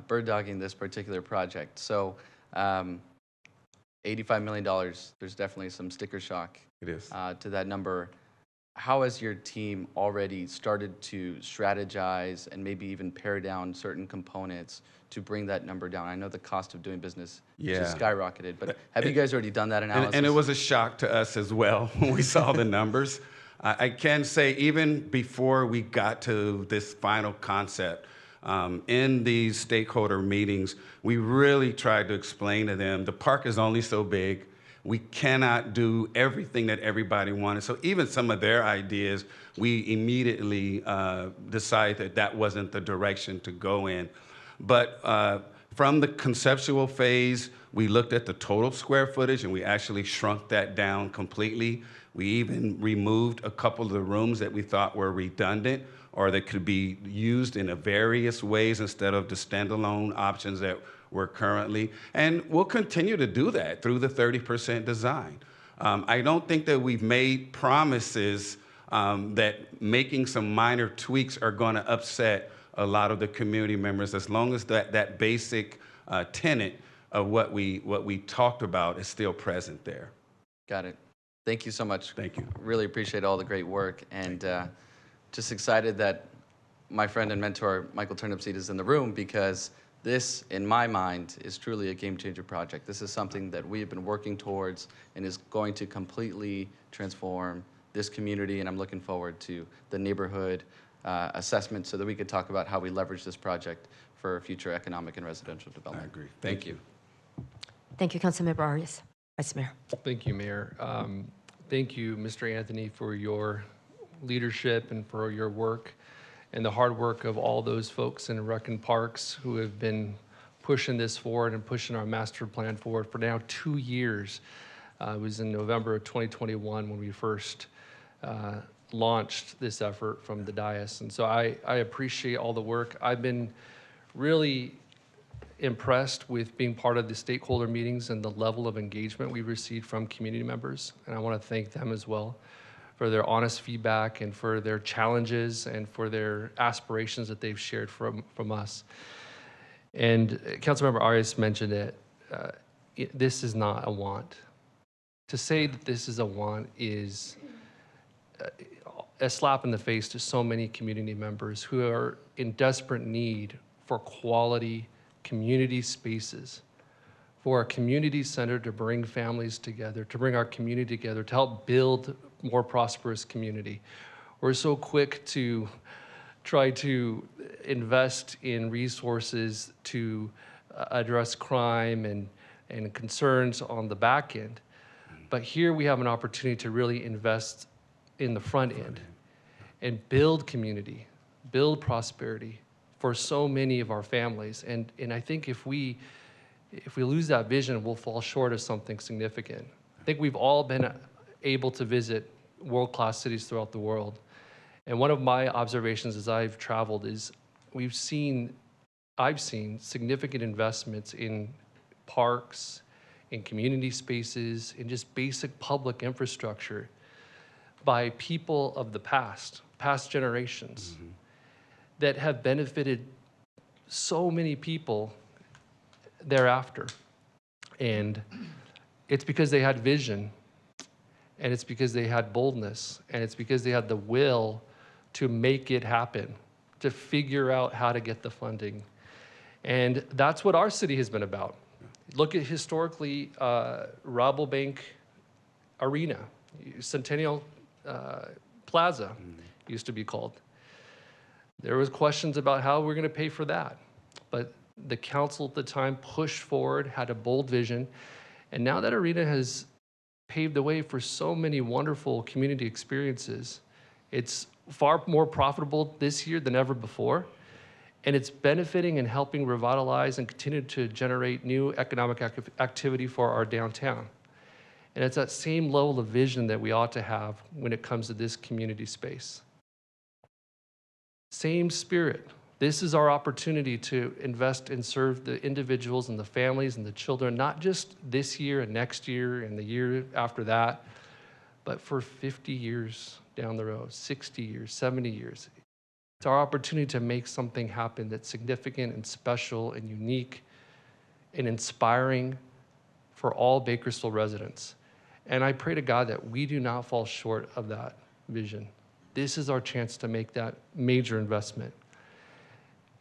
bird-dogging this particular project. So $85 million, there's definitely some sticker shock It is. To that number. How has your team already started to strategize and maybe even pare down certain components to bring that number down? I know the cost of doing business just skyrocketed, but have you guys already done that analysis? And it was a shock to us as well when we saw the numbers. I can say even before we got to this final concept, in these stakeholder meetings, we really tried to explain to them the park is only so big. We cannot do everything that everybody wanted. So even some of their ideas, we immediately decided that wasn't the direction to go in. But from the conceptual phase, we looked at the total square footage and we actually shrunk that down completely. We even removed a couple of the rooms that we thought were redundant or that could be used in various ways instead of the standalone options that we're currently. And we'll continue to do that through the 30% design. I don't think that we've made promises that making some minor tweaks are going to upset a lot of the community members, as long as that basic tenet of what we talked about is still present there. Got it. Thank you so much. Thank you. Really appreciate all the great work, and just excited that my friend and mentor, Michael Turnipseed, is in the room, because this, in my mind, is truly a game-changer project. This is something that we have been working towards and is going to completely transform this community, and I'm looking forward to the neighborhood assessment so that we could talk about how we leverage this project for future economic and residential development. I agree. Thank you. Thank you, Councilmember Arias. Vice Mayor. Thank you, Mayor. Thank you, Mr. Anthony, for your leadership and for your work and the hard work of all those folks in Rec and Parks who have been pushing this forward and pushing our master plan forward for now 2 years. It was in November of 2021 when we first launched this effort from the dais. And so I appreciate all the work. I've been really impressed with being part of the stakeholder meetings and the level of engagement we received from community members. And I want to thank them as well for their honest feedback and for their challenges and for their aspirations that they've shared from us. And Councilmember Arias mentioned it, this is not a want. To say that this is a want is a slap in the face to so many community members who are in desperate need for quality community spaces, for a community center to bring families together, to bring our community together, to help build more prosperous community. We're so quick to try to invest in resources to address crime and concerns on the back end. But here we have an opportunity to really invest in the front end and build community, build prosperity for so many of our families. And I think if we lose that vision, we'll fall short of something significant. I think we've all been able to visit world-class cities throughout the world. And one of my observations as I've traveled is I've seen significant investments in parks, in community spaces, in just basic public infrastructure by people of the past generations, that have benefited so many people thereafter. And it's because they had vision, and it's because they had boldness, and it's because they had the will to make it happen, to figure out how to get the funding. And that's what our city has been about. Look at historically Rabobank Arena, Centennial Plaza used to be called. There was questions about how we're going to pay for that. But the council at the time pushed forward, had a bold vision, and now that arena has paved the way for so many wonderful community experiences. It's far more profitable this year than ever before, and it's benefiting and helping revitalize and continue to generate new economic activity for our downtown. And it's that same level of vision that we ought to have when it comes to this community space. Same spirit. This is our opportunity to invest and serve the individuals and the families and the children, not just this year and next year and the year after that, but for 50 years down the road, 60 years, 70 years. It's our opportunity to make something happen that's significant and special and unique and inspiring for all Bakersfield residents. And I pray to God that we do not fall short of that vision. This is our chance to make that major investment.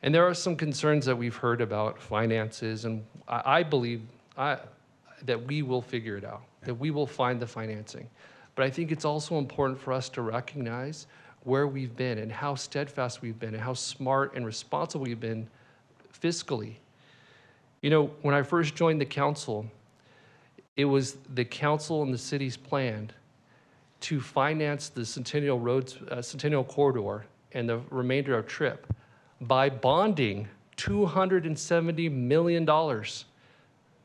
And there are some concerns that we've heard about finances, and I believe that we will figure it out, that we will find the financing. But I think it's also important for us to recognize where we've been and how steadfast we've been and how smart and responsible we've been fiscally. You know, when I first joined the council, it was the council and the city's plan to finance the Centennial Corridor and the remainder of TRIP by bonding $270 million.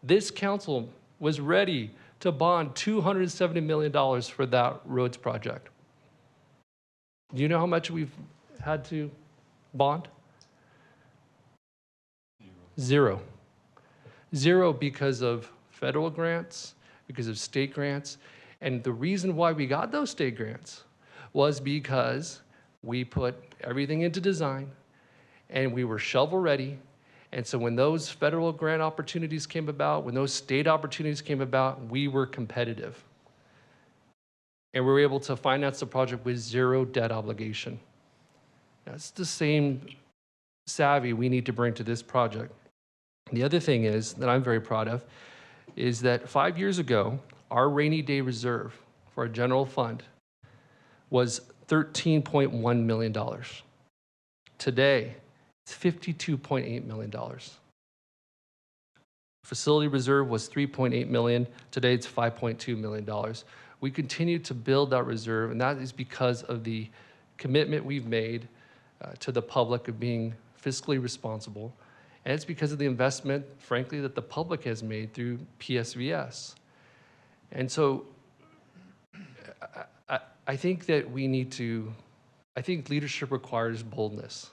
This council was ready to bond $270 million for that roads project. Do you know how much we've had to bond? Zero. Zero because of federal grants, because of state grants. And the reason why we got those state grants was because we put everything into design and we were shovel ready. And so when those federal grant opportunities came about, when those state opportunities came about, we were competitive. And we were able to finance the project with zero debt obligation. That's the same savvy we need to bring to this project. The other thing is, that I'm very proud of, is that 5 years ago, our rainy day reserve for our general fund was $13.1 million. Today, it's $52.8 million. Facility reserve was $3.8 million. Today, it's $5.2 million. We continue to build that reserve, and that is because of the commitment we've made to the public of being fiscally responsible. And it's because of the investment, frankly, that the public has made through PSVS. And so I think that we need to, I think leadership requires boldness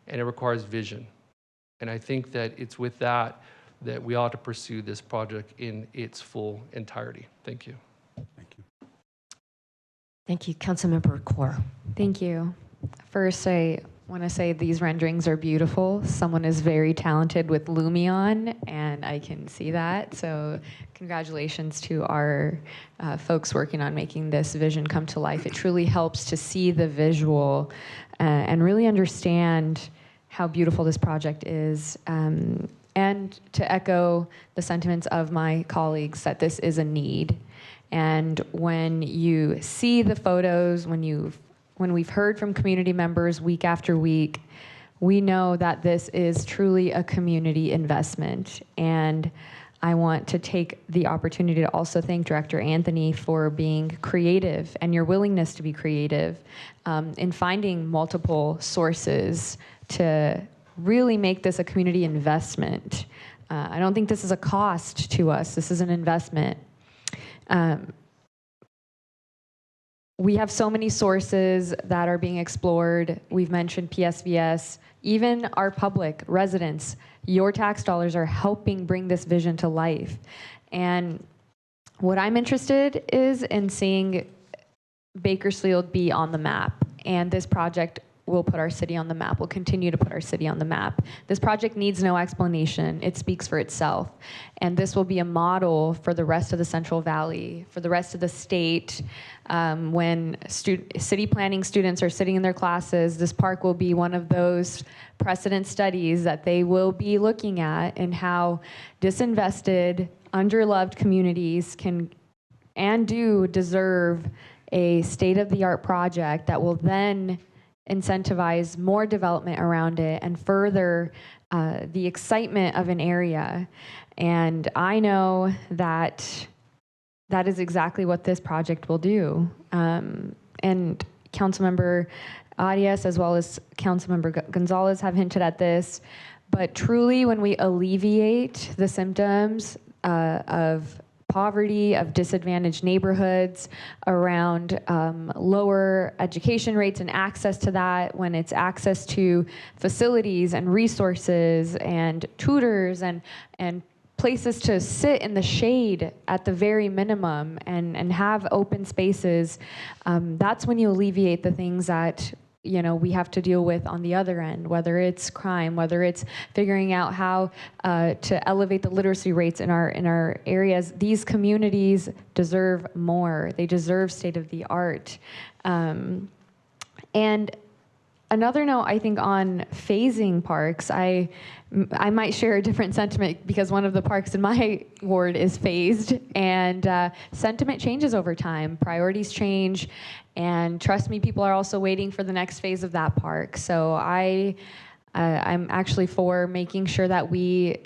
and it requires vision. And I think that it's with that that we ought to pursue this project in its full entirety. Thank you. Thank you. Thank you. Councilmember Kaur. Thank you. First, I want to say these renderings are beautiful. Someone is very talented with Lumion, and I can see that. So congratulations to our folks working on making this vision come to life. It truly helps to see the visual and really understand how beautiful this project is. And to echo the sentiments of my colleagues that this is a need. And when you see the photos, when we've heard from community members week after week, we know that this is truly a community investment. And I want to take the opportunity to also thank Director Anthony for being creative and your willingness to be creative in finding multiple sources to really make this a community investment. I don't think this is a cost to us. This is an investment. We have so many sources that are being explored. We've mentioned PSVS, even our public residents. Your tax dollars are helping bring this vision to life. And what I'm interested is in seeing Bakersfield be on the map. And this project will put our city on the map, will continue to put our city on the map. This project needs no explanation. It speaks for itself. And this will be a model for the rest of the Central Valley, for the rest of the state. When city planning students are sitting in their classes, this park will be one of those precedent studies that they will be looking at, and how disinvested, underloved communities can and do deserve a state-of-the-art project that will then incentivize more development around it and further the excitement of an area. And I know that that is exactly what this project will do. And Councilmember Arias, as well as Councilmember Gonzalez, have hinted at this. But truly, when we alleviate the symptoms of poverty, of disadvantaged neighborhoods, around lower education rates and access to that, when it's access to facilities and resources and tutors and places to sit in the shade at the very minimum and have open spaces, that's when you alleviate the things that we have to deal with on the other end, whether it's crime, whether it's figuring out how to elevate the literacy rates in our areas. These communities deserve more. They deserve state-of-the-art. And another note, I think, on phasing parks, I might share a different sentiment because one of the parks in my ward is phased, and sentiment changes over time. Priorities change, and trust me, people are also waiting for the next phase of that park. So I'm actually for making sure that we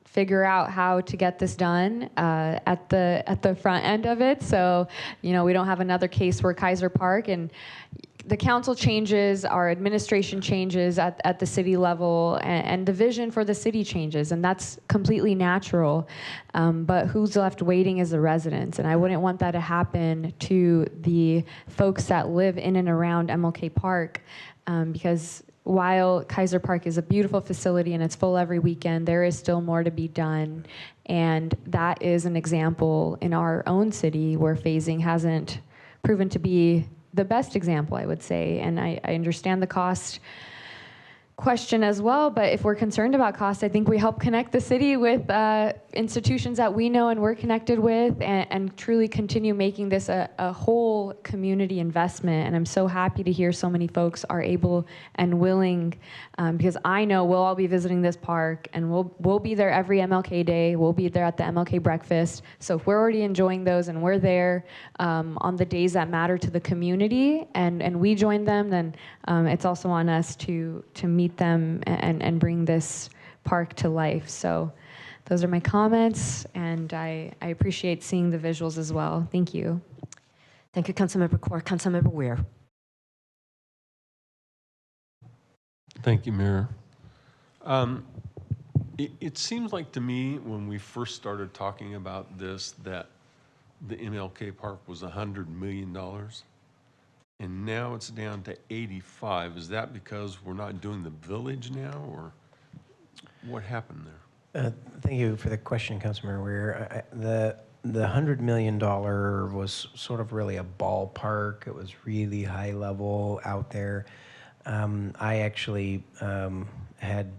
figure out how to get this done at the front end of it. So we don't have another case where Kaiser Park, and the council changes, our administration changes at the city level, and the vision for the city changes, and that's completely natural. But who's left waiting is the residents, and I wouldn't want that to happen to the folks that live in and around MLK Park, because while Kaiser Park is a beautiful facility and it's full every weekend, there is still more to be done. And that is an example in our own city where phasing hasn't proven to be the best example, I would say. And I understand the cost question as well, but if we're concerned about cost, I think we help connect the city with institutions that we know and we're connected with, and truly continue making this a whole community investment. And I'm so happy to hear so many folks are able and willing, because I know we'll all be visiting this park, and we'll be there every MLK Day. We'll be there at the MLK breakfast. So if we're already enjoying those and we're there on the days that matter to the community, and we join them, then it's also on us to meet them and bring this park to life. So those are my comments, and I appreciate seeing the visuals as well. Thank you. Thank you, Councilmember Core. Councilmember Weir. Thank you, Mayor. It seems like to me when we first started talking about this that the MLK Park was $100 million. And now it's down to 85. Is that because we're not doing the village now, or what happened there? Thank you for the question, Councilmember Weir. The $100 million was sort of really a ballpark. It was really high level out there. I actually had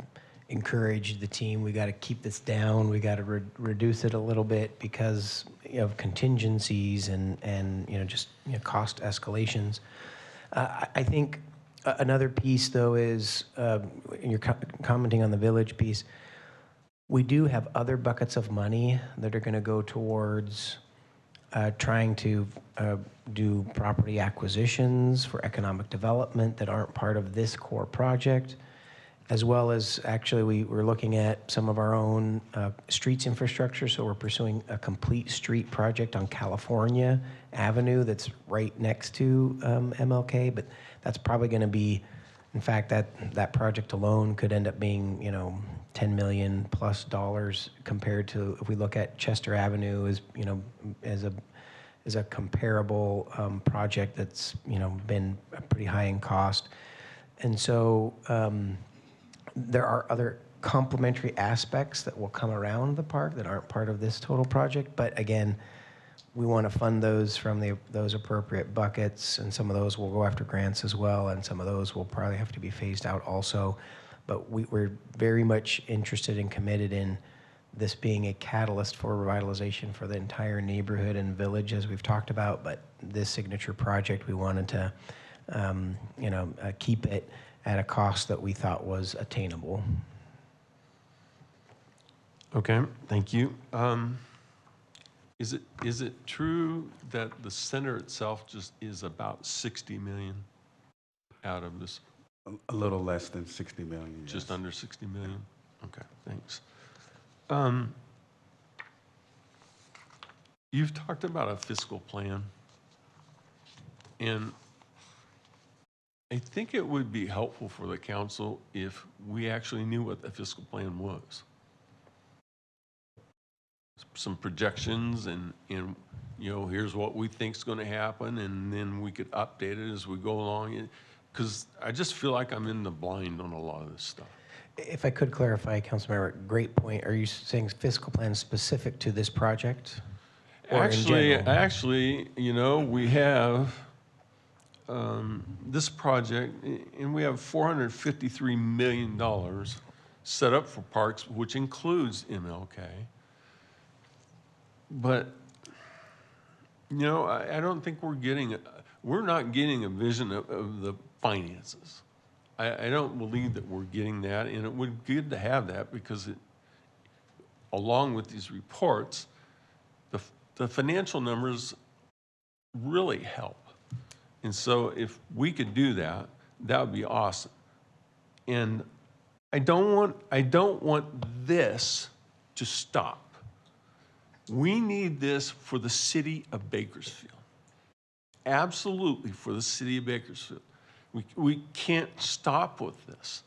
encouraged the team, we got to keep this down. We got to reduce it a little bit because of contingencies and just cost escalations. I think another piece, though, is you're commenting on the village piece. We do have other buckets of money that are going to go towards trying to do property acquisitions for economic development that aren't part of this core project, as well as actually we're looking at some of our own streets infrastructure. So we're pursuing a complete street project on California Avenue that's right next to MLK, but that's probably going to be, in fact, that project alone could end up being, $10 million plus compared to if we look at Chester Avenue as a comparable project that's been pretty high in cost. And so there are other complementary aspects that will come around the park that aren't part of this total project. But again, we want to fund those from those appropriate buckets, and some of those will go after grants as well, and some of those will probably have to be phased out also. But we're very much interested and committed in this being a catalyst for revitalization for the entire neighborhood and village, as we've talked about. But this signature project, we wanted to keep it at a cost that we thought was attainable. Okay, thank you. Is it true that the center itself just is about 60 million out of this? A little less than 60 million. Yes. Just under 60 million? Okay, thanks. You've talked about a fiscal plan, and I think it would be helpful for the council if we actually knew what the fiscal plan was. Some projections and here's what we think is going to happen, and then we could update it as we go along. Because I just feel like I'm in the blind on a lot of this stuff. If I could clarify, Councilmember, great point. Are you saying fiscal plan specific to this project? Actually, we have this project, and we have $453 million set up for parks, which includes MLK. But, I don't think we're not getting a vision of the finances. I don't believe that we're getting that, and it would be good to have that because along with these reports, the financial numbers really help. And so if we could do that, that would be awesome. And I don't want this to stop. We need this for the city of Bakersfield. Absolutely for the city of Bakersfield. We can't stop with this.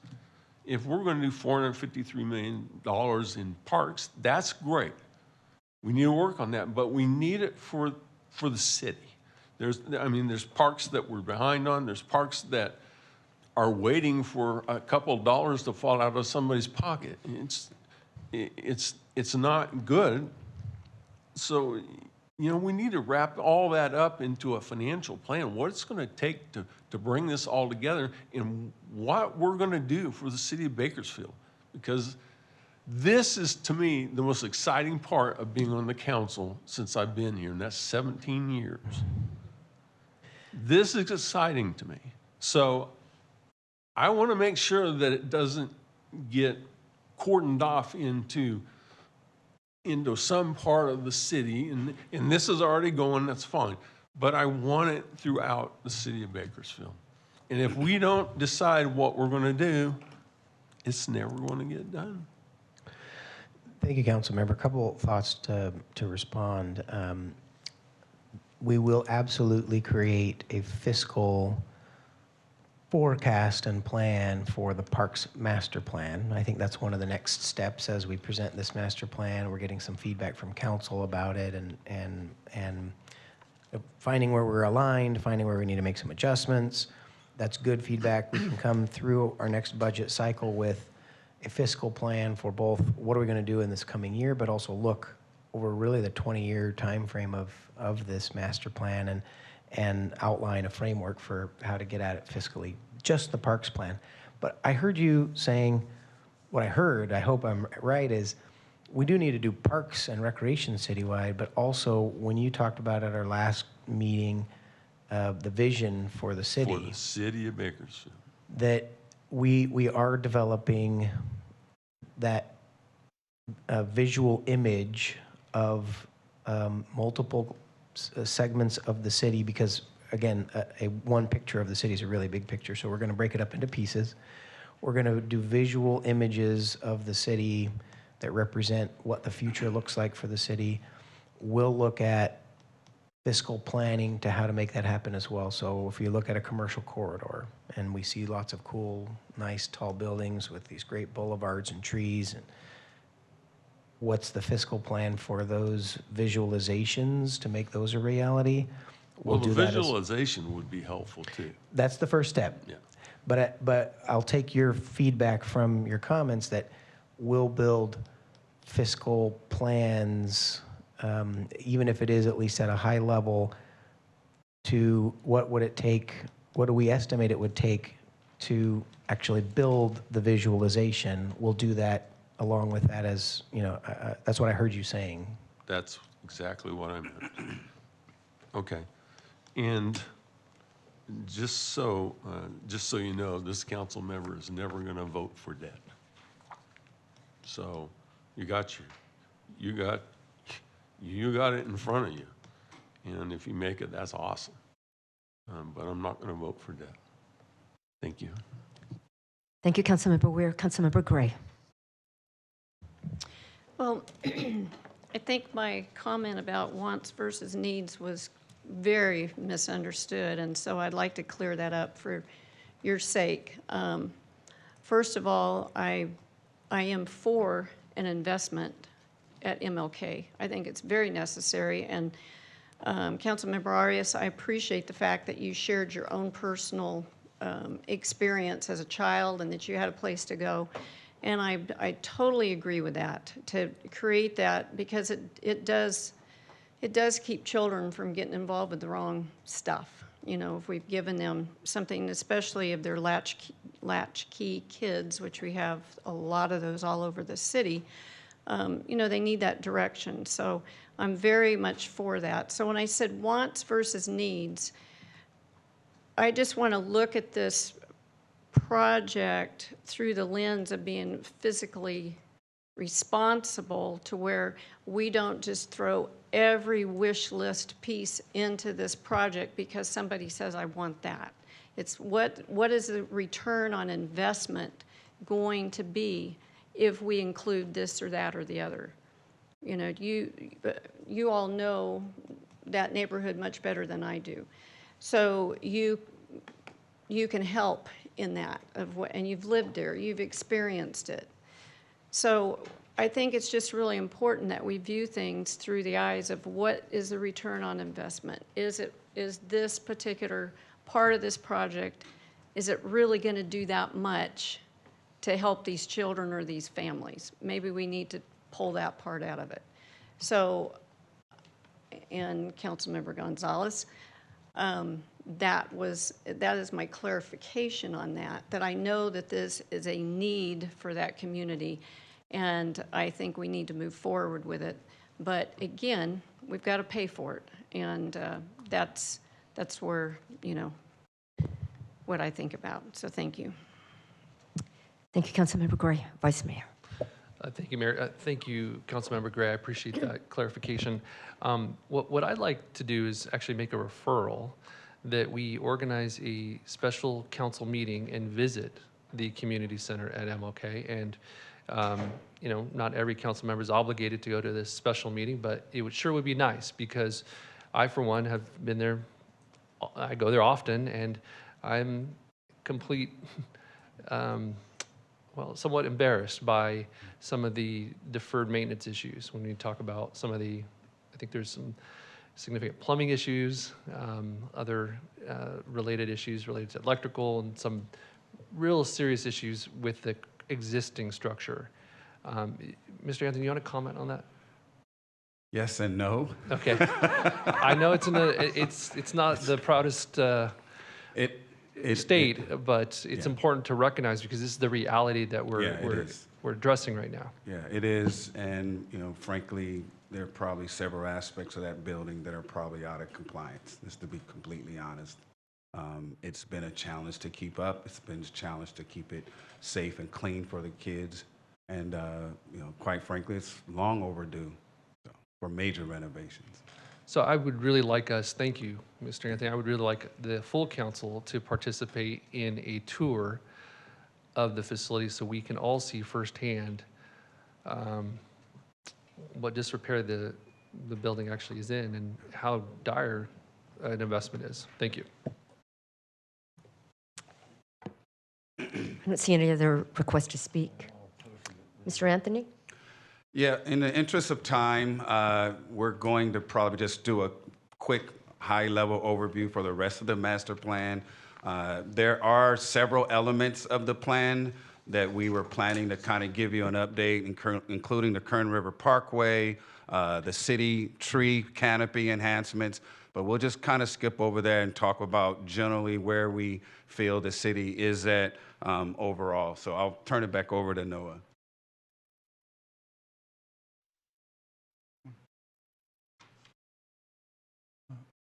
If we're going to do $453 million in parks, that's great. We need to work on that, but we need it for the city. There's parks that we're behind on. There's parks that are waiting for a couple of dollars to fall out of somebody's pocket. It's not good. So, we need to wrap all that up into a financial plan, what it's going to take to bring this all together and what we're going to do for the city of Bakersfield. Because this is, to me, the most exciting part of being on the council since I've been here, and that's 17 years. This is exciting to me. So I want to make sure that it doesn't get cordoned off into some part of the city, and this is already going, that's fine. But I want it throughout the city of Bakersfield. And if we don't decide what we're going to do, it's never going to get done. Thank you, Councilmember. A couple thoughts to respond. We will absolutely create a fiscal forecast and plan for the Parks Master Plan. I think that's one of the next steps as we present this master plan. We're getting some feedback from council about it and finding where we're aligned, finding where we need to make some adjustments. That's good feedback. We can come through our next budget cycle with a fiscal plan for both what are we going to do in this coming year, but also look over really the 20-year time frame of this master plan and outline a framework for how to get at it fiscally, just the parks plan. But I heard you saying, what I heard, I hope I'm right, is we do need to do parks and recreation citywide, but also when you talked about at our last meeting, the vision for the city. For the city of Bakersfield. That we are developing that visual image of multiple segments of the city, because again, one picture of the city is a really big picture, so we're going to break it up into pieces. We're going to do visual images of the city that represent what the future looks like for the city. We'll look at fiscal planning to how to make that happen as well. So if you look at a commercial corridor and we see lots of cool, nice, tall buildings with these great boulevards and trees, and what's the fiscal plan for those visualizations to make those a reality? Well, the visualization would be helpful too. That's the first step. Yeah. But I'll take your feedback from your comments that we'll build fiscal plans, even if it is at least at a high level, to what would it take, what do we estimate it would take to actually build the visualization. We'll do that along with that as, that's what I heard you saying. That's exactly what I meant. Okay. And just so you know, this council member is never going to vote for debt. So you got it in front of you. And if you make it, that's awesome. But I'm not going to vote for debt. Thank you. Thank you, Councilmember Weir. Councilmember Gray. Well, I think my comment about wants versus needs was very misunderstood, and so I'd like to clear that up for your sake. First of all, I am for an investment at MLK. I think it's very necessary, and Councilmember Arias, I appreciate the fact that you shared your own personal experience as a child and that you had a place to go. And I totally agree with that, to create that, because it does keep children from getting involved with the wrong stuff. If we've given them something, especially if they're latchkey kids, which we have a lot of those all over the city, they need that direction. So I'm very much for that. So when I said wants versus needs, I just want to look at this project through the lens of being physically responsible, to where we don't just throw every wish list piece into this project because somebody says, I want that. It's what is the return on investment going to be if we include this or that or the other? You all know that neighborhood much better than I do. So you can help in that and you've lived there, you've experienced it. So I think it's just really important that we view things through the eyes of what is the return on investment? Is this particular part of this project, is it really going to do that much to help these children or these families? Maybe we need to pull that part out of it. So, and Councilmember Gonzalez, that is my clarification on that I know that this is a need for that community, and I think we need to move forward with it. But again, we've got to pay for it, and that's where, you know, what I think about. So thank you. Thank you, Councilmember Gray. Vice Mayor. Thank you, Mayor. Thank you, Councilmember Gray. I appreciate that clarification. What I'd like to do is actually make a referral that we organize a special council meeting and visit the community center at MLK. And you know, not every council member is obligated to go to this special meeting, but it would be nice, because I, for one, have been there. I go there often, and I'm complete. Well, somewhat embarrassed by some of the deferred maintenance issues when we talk about some of the, I think there's some significant plumbing issues, other related issues related to electrical, and some real serious issues with the existing structure. Mr. Anthony, you want to comment on that? Yes and no. Okay. I know it's not the proudest state, but it's important to recognize, because this is the reality that we're addressing right now. Yeah, it is, and you know, frankly, there are probably several aspects of that building that are probably out of compliance, just to be completely honest. It's been a challenge to keep up. It's been a challenge to keep it safe and clean for the kids, and you know, quite frankly, it's long overdue for major renovations. So I would really like us, thank you, Mr. Anthony, I would really like the full council to participate in a tour of the facility so we can all see firsthand what disrepair the building actually is in and how dire an investment is. Thank you. I don't see any other requests to speak. Mr. Anthony? Yeah, in the interest of time, we're going to probably just do a quick high-level overview for the rest of the master plan. There are several elements of the plan that we were planning to kind of give you an update, including the Kern River Parkway, the city tree canopy enhancements, but we'll just kind of skip over there and talk about generally where we feel the city is at overall. So I'll turn it back over to Noah.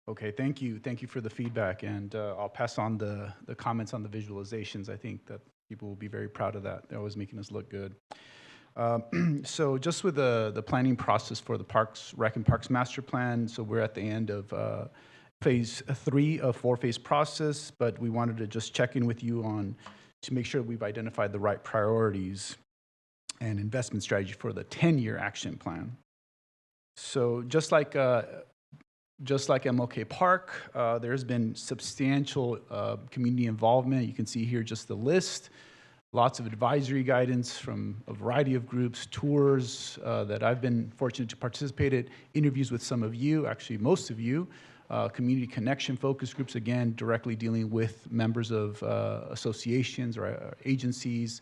Okay, thank you. Thank you for the feedback, and I'll pass on the comments on the visualizations. I think that people will be very proud of that. They're always making us look good. So just with the planning process for the Parks, Rec and Parks Master Plan, so we're at the end of phase 3 of 4-phase process, but we wanted to just check in with you on to make sure we've identified the right priorities and investment strategy for the 10-year action plan. So just like MLK Park, there's been substantial community involvement. You can see here just the list. Lots of advisory guidance from a variety of groups, tours that I've been fortunate to participate in, interviews with some of you, actually most of you, community connection focus groups, again, directly dealing with members of associations or agencies,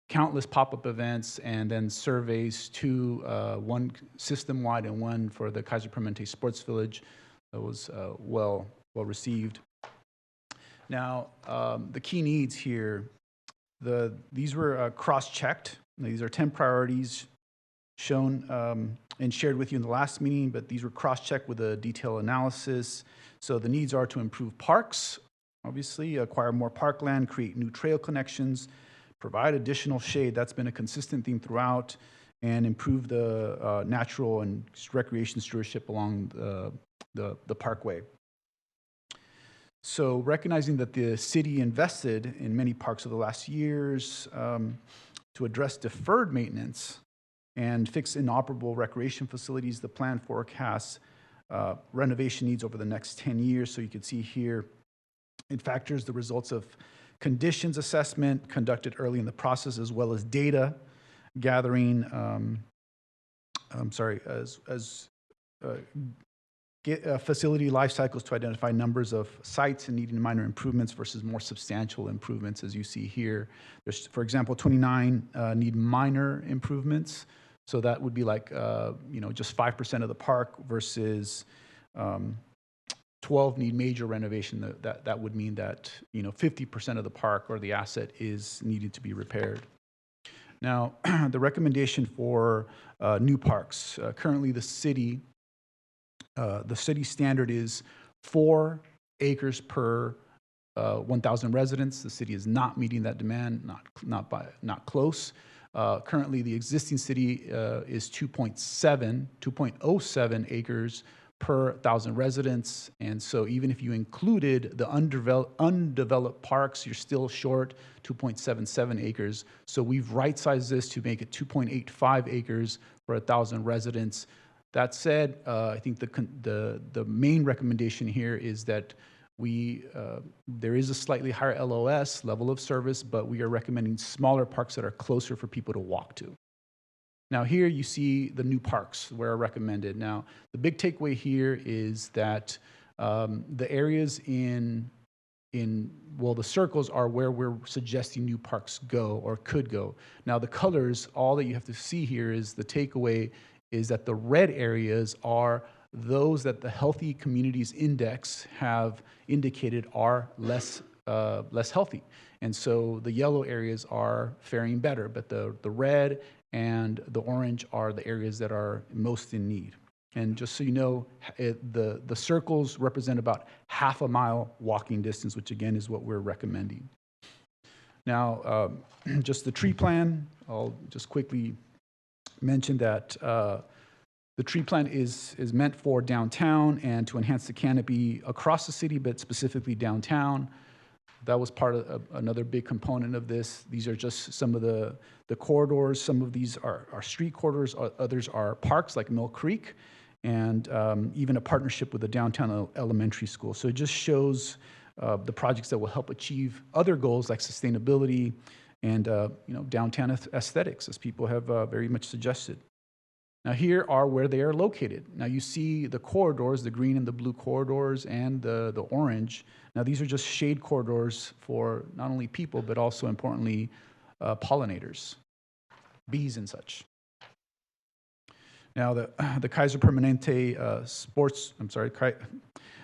countless pop-up events, and then surveys, two, one system-wide and one for the Kaiser Permanente Sports Village that was well received. Now, the key needs here, these were cross-checked. These are 10 priorities shown and shared with you in the last meeting, but these were cross-checked with a detailed analysis. So the needs are to improve parks, obviously, acquire more parkland, create new trail connections, provide additional shade, that's been a consistent theme throughout, and improve the natural and recreation stewardship along the parkway. So recognizing that the city invested in many parks over the last years to address deferred maintenance and fix inoperable recreation facilities, the plan forecasts renovation needs over the next 10 years. So you can see here It factors the results of conditions assessment conducted early in the process, as well as data gathering, facility life cycles to identify numbers of sites and needing minor improvements versus more substantial improvements, as you see here. There's, for example, 29 need minor improvements. So that would be like, just 5% of the park versus 12 need major renovation. That would mean that, 50% of the park or the asset is needed to be repaired. Now, the recommendation for new parks. Currently, the city standard is 4 acres per 1,000 residents. The city is not meeting that demand, not close. Currently, the existing city is 2.07 acres per 1,000 residents. And so even if you included the undeveloped parks, you're still short 2.77 acres. So we've right-sized this to make it 2.85 acres for 1,000 residents. That said, I think the main recommendation here is that there is a slightly higher LOS, level of service, but we are recommending smaller parks that are closer for people to walk to. Now here you see the new parks where are recommended. Now the big takeaway here is that the areas the circles are where we're suggesting new parks go or could go. Now the colors, all that you have to see here is the takeaway is that the red areas are those that the Healthy Communities Index have indicated are less healthy. And so the yellow areas are faring better, but the red and the orange are the areas that are most in need. And just so you know, the circles represent about half a mile walking distance, which again is what we're recommending. Now, just the tree plan, I'll just quickly mention that the tree plan is meant for downtown and to enhance the canopy across the city, but specifically downtown. That was part of another big component of this. These are just some of the corridors. Some of these are street corridors, others are parks like Mill Creek, and even a partnership with the downtown elementary school. So it just shows the projects that will help achieve other goals like sustainability and downtown aesthetics, as people have very much suggested. Now here are where they are located. Now you see the corridors, the green and the blue corridors and the orange. Now these are just shade corridors for not only people, but also importantly, pollinators, bees and such. Now the Kaiser Permanente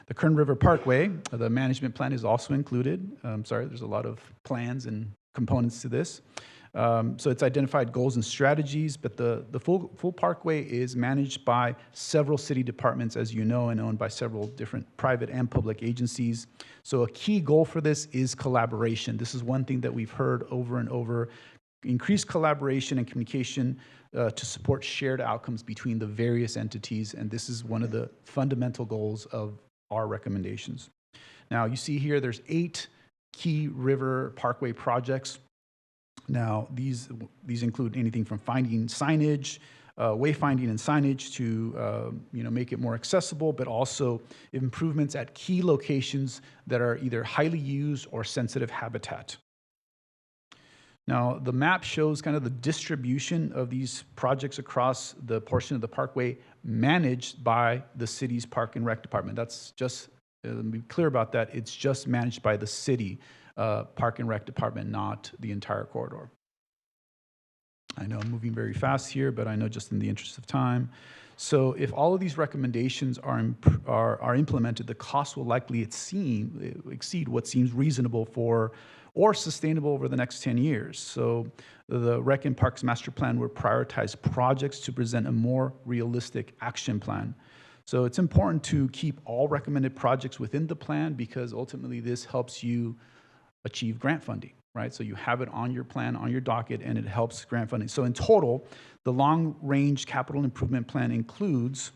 the Kern River Parkway, the management plan is also included. There's a lot of plans and components to this. So it's identified goals and strategies, but the full parkway is managed by several city departments, as you know, and owned by several different private and public agencies. So a key goal for this is collaboration. This is one thing that we've heard over and over: increased collaboration and communication to support shared outcomes between the various entities, and this is one of the fundamental goals of our recommendations. Now, you see here there's 8 key river parkway projects. Now, these include anything from finding signage, wayfinding and signage to make it more accessible, but also improvements at key locations that are either highly used or sensitive habitat. Now, the map shows kind of the distribution of these projects across the portion of the parkway managed by the city's Park and Rec Department. That's just, let me be clear about that, it's just managed by the city Park and Rec Department, not the entire corridor. I know I'm moving very fast here, but I know just in the interest of time. So if all of these recommendations are implemented, the cost will likely exceed what seems reasonable or sustainable over the next 10 years. So the Rec and Parks Master Plan will prioritize projects to present a more realistic action plan. So it's important to keep all recommended projects within the plan, because ultimately this helps you achieve grant funding, right? So you have it on your plan, on your docket, and it helps grant funding. So in total, the long-range capital improvement plan includes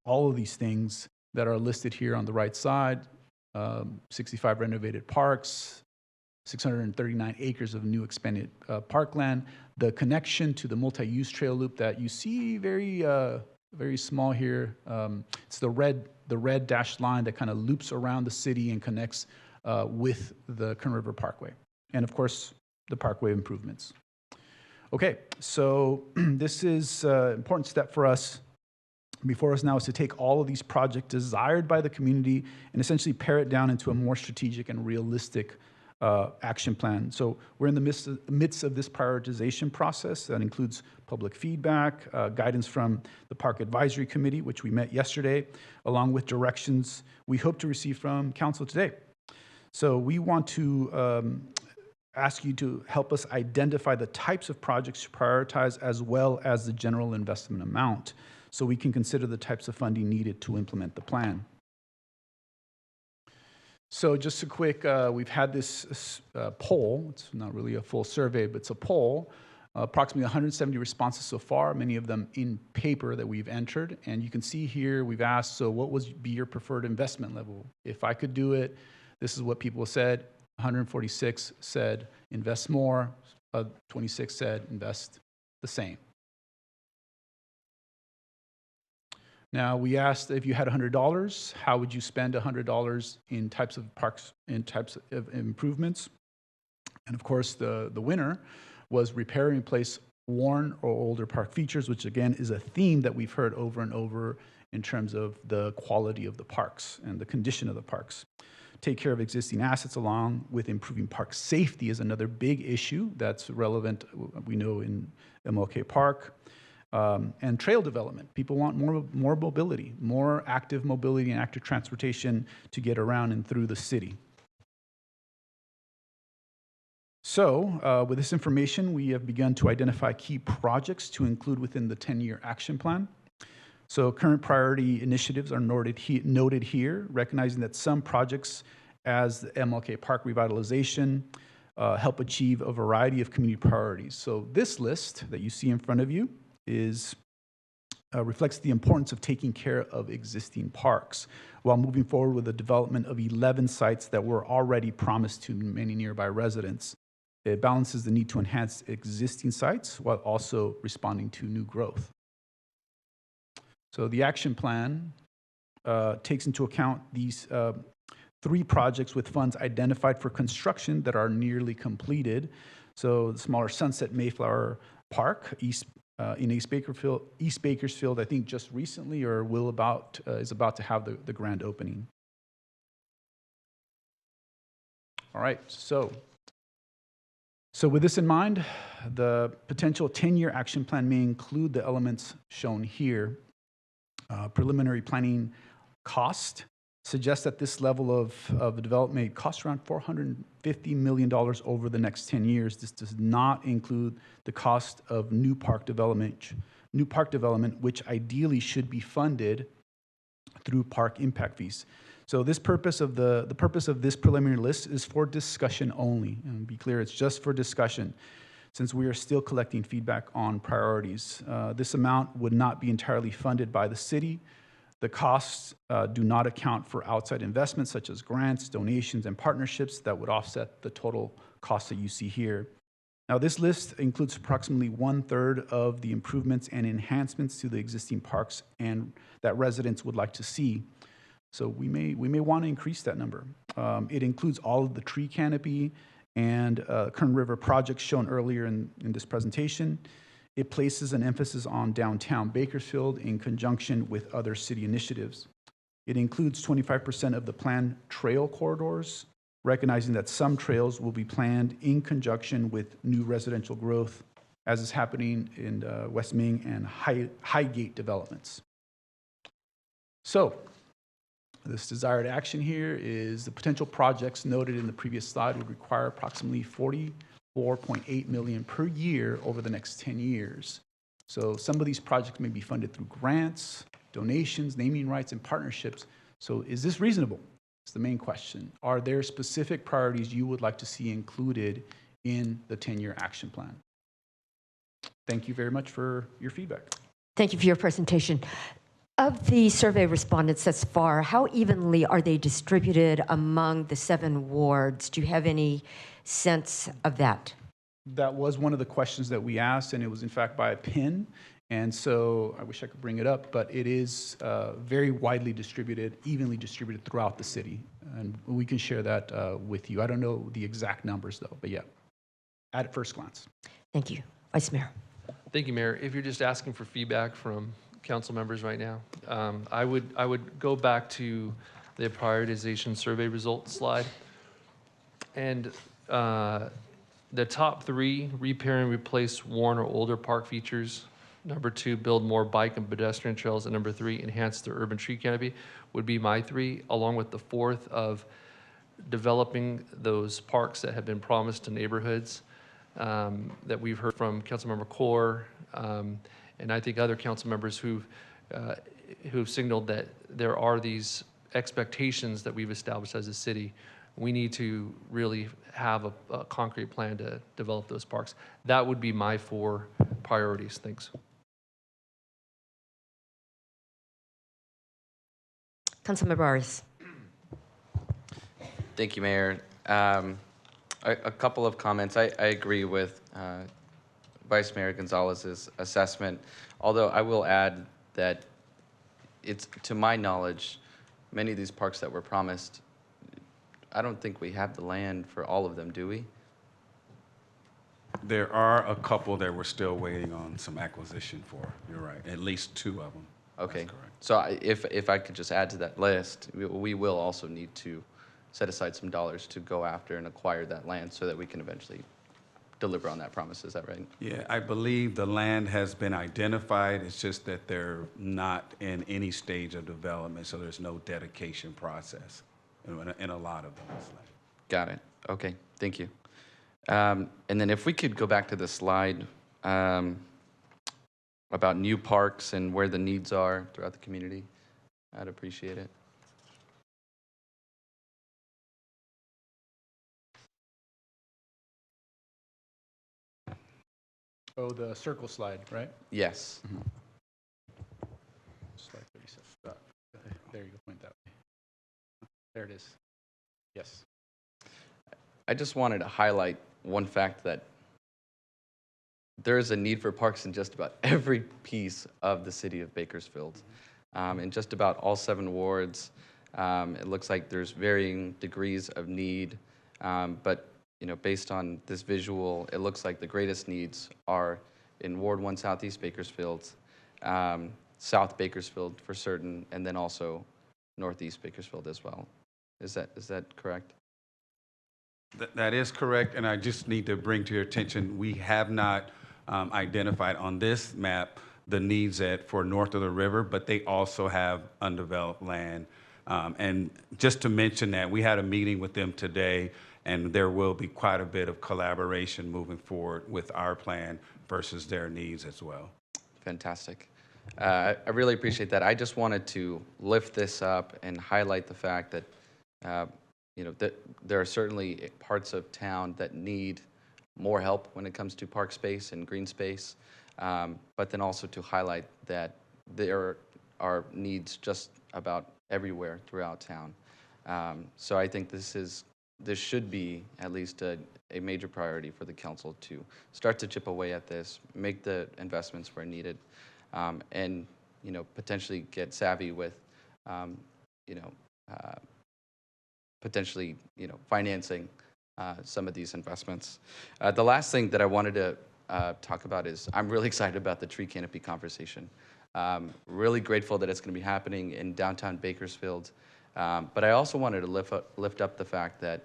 all of these things that are listed here on the right side: 65 renovated parks, 639 acres of new expanded parkland, the connection to the multi-use trail loop that you see very small here. It's the red dashed line that kind of loops around the city and connects with the Kern River Parkway. And of course, the parkway improvements. Okay, so this is an important step for us. Before us now is to take all of these projects desired by the community and essentially pare it down into a more strategic and realistic action plan. So we're in the midst of this prioritization process that includes public feedback, guidance from the Park Advisory Committee, which we met yesterday, along with directions we hope to receive from Council today. So we want to ask you to help us identify the types of projects to prioritize as well as the general investment amount, so we can consider the types of funding needed to implement the plan. So just a quick, we've had this poll. It's not really a full survey, but it's a poll. Approximately 170 responses so far, many of them in paper that we've entered. And you can see here, we've asked, so what would be your preferred investment level? If I could do it, this is what people said. 146 said invest more, 26 said invest the same. Now, we asked if you had $100, how would you spend $100 in types of parks, in types of improvements? And of course, the winner was repair and replace worn or older park features, which again is a theme that we've heard over and over in terms of the quality of the parks and the condition of the parks. Take care of existing assets along with improving park safety is another big issue that's relevant, we know, in MLK Park. And trail development. People want more mobility, more active mobility and active transportation to get around and through the city. So with this information, we have begun to identify key projects to include within the 10-year action plan. So current priority initiatives are noted here, recognizing that some projects, as the MLK Park revitalization, help achieve a variety of community priorities. So this list that you see in front of you reflects the importance of taking care of existing parks while moving forward with the development of 11 sites that were already promised to many nearby residents. It balances the need to enhance existing sites while also responding to new growth. So the action plan takes into account these 3 projects with funds identified for construction that are nearly completed. So the smaller Sunset Mayflower Park, in East Bakersfield, I think just recently or is about to have the grand opening. All right, so with this in mind, the potential 10-year action plan may include the elements shown here. Preliminary planning cost suggests that this level of development may cost around $450 million over the next 10 years. This does not include the cost of new park development, which ideally should be funded through park impact fees. So this purpose of the purpose of this preliminary list is for discussion only. And be clear, it's just for discussion, since we are still collecting feedback on priorities. This amount would not be entirely funded by the city. The costs do not account for outside investments such as grants, donations, and partnerships that would offset the total cost that you see here. Now, this list includes approximately 1/3 of the improvements and enhancements to the existing parks and that residents would like to see. So we may want to increase that number. It includes all of the tree canopy and Kern River projects shown earlier in this presentation. It places an emphasis on downtown Bakersfield in conjunction with other city initiatives. It includes 25% of the planned trail corridors, recognizing that some trails will be planned in conjunction with new residential growth, as is happening in West Ming and Highgate developments. So, this desired action here is the potential projects noted in the previous slide would require approximately $44.8 million per year over the next 10 years. So some of these projects may be funded through grants, donations, naming rights, and partnerships. So is this reasonable? It's the main question. Are there specific priorities you would like to see included in the 10-year action plan? Thank you very much for your feedback. Thank you for your presentation. Of the survey respondents thus far, how evenly are they distributed among the 7 wards? Do you have any sense of that? That was one of the questions that we asked, and it was in fact by a pin. And so I wish I could bring it up, but it is very widely distributed, evenly distributed throughout the city. And we can share that with you. I don't know the exact numbers though, but yeah, at first glance. Thank you. Vice Mayor. Thank you, Mayor. If you're just asking for feedback from council members right now, I would go back to the prioritization survey results slide. And the top 3, repair and replace worn or older park features. Number 2, build more bike and pedestrian trails. And number 3, enhance the urban tree canopy would be my 3, along with the 4th of developing those parks that have been promised to neighborhoods that we've heard from Councilmember Core, and I think other council members who've signaled that there are these expectations that we've established as a city. We need to really have a concrete plan to develop those parks. That would be my 4 priorities. Thanks. Councilmember Arias. Thank you, Mayor. A couple of comments. I agree with Vice Mayor Gonzalez's assessment, although I will add that it's, to my knowledge, many of these parks that were promised, I don't think we have the land for all of them, do we? There are a couple that we're still waiting on some acquisition for. You're right, at least 2 of them. Okay. That's correct. So if I could just add to that list, we will also need to set aside some dollars to go after and acquire that land so that we can eventually deliver on that promise. Is that right? Yeah, I believe the land has been identified. It's just that they're not in any stage of development, so there's no dedication process in a lot of those. Got it. Okay, thank you. And then if we could go back to the slide about new parks and where the needs are throughout the community, I'd appreciate it. Oh, the circle slide, right? Yes. Mm-hmm. Slide 37. There you go, point that way. There it is. Yes. I just wanted to highlight one fact that there is a need for parks in just about every piece of the city of Bakersfield. In just about all 7 wards, it looks like there's varying degrees of need, but you know, based on this visual, it looks like the greatest needs are in Ward 1 Southeast Bakersfield, South Bakersfield for certain, and then also Northeast Bakersfield as well. Is that correct? That is correct, and I just need to bring to your attention, we have not identified on this map the needs for north of the river, but they also have undeveloped land. And just to mention that, we had a meeting with them today, and there will be quite a bit of collaboration moving forward with our plan versus their needs as well. Fantastic. I really appreciate that. I just wanted to lift this up and highlight the fact that you know, that there are certainly parts of town that need more help when it comes to park space and green space, but then also to highlight that there are needs just about everywhere throughout town. So I think this should be at least a major priority for the council to start to chip away at this, make the investments where needed, and you know, potentially get savvy with you know, potentially, you know, financing some of these investments. The last thing that I wanted to talk about is I'm really excited about the tree canopy conversation. Really grateful that it's going to be happening in downtown Bakersfield. But I also wanted to lift up the fact that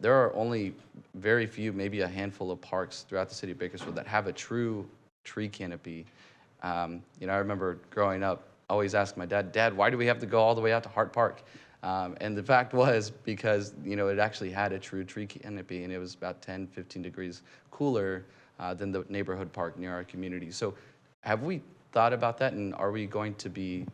there are only very few, maybe a handful of parks throughout the city of Bakersfield that have a true tree canopy. You know, I remember growing up, always asking my dad, "Dad, why do we have to go all the way out to Hart Park?" And the fact was because, you know, it actually had a true tree canopy, and it was about 10, 15 degrees cooler than the neighborhood park near our community. So have we thought about that, and are we going to be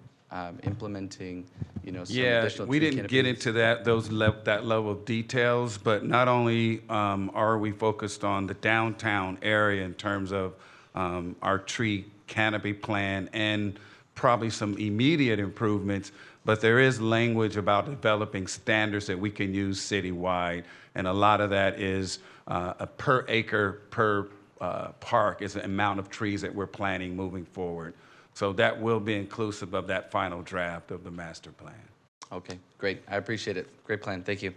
implementing, you know, some additional we tree didn't get canopies? into that level of details, but not only are we focused on the downtown area in terms of our tree canopy plan and probably some immediate improvements, but there is language about developing standards that we can use citywide, and a lot of that is a per acre, per park is the amount of trees that we're planting moving forward. So that will be inclusive of that final draft of the master plan. Okay, great. I appreciate it. Great plan. Thank you.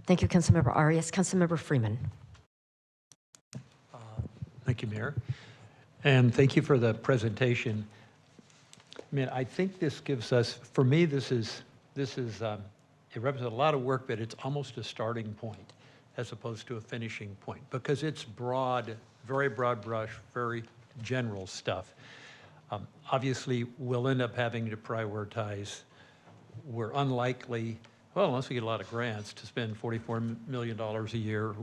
Thank you, Councilmember Arias. Councilmember Freeman. Thank you, Mayor. And thank you for the presentation. I mean, I think this gives us, for me, it represents a lot of work, but it's almost a starting point as opposed to a finishing point because it's broad, very broad brush, very general stuff. Obviously, we'll end up having to prioritize. We're unlikely, well, unless we get a lot of grants, to spend $44 million a year.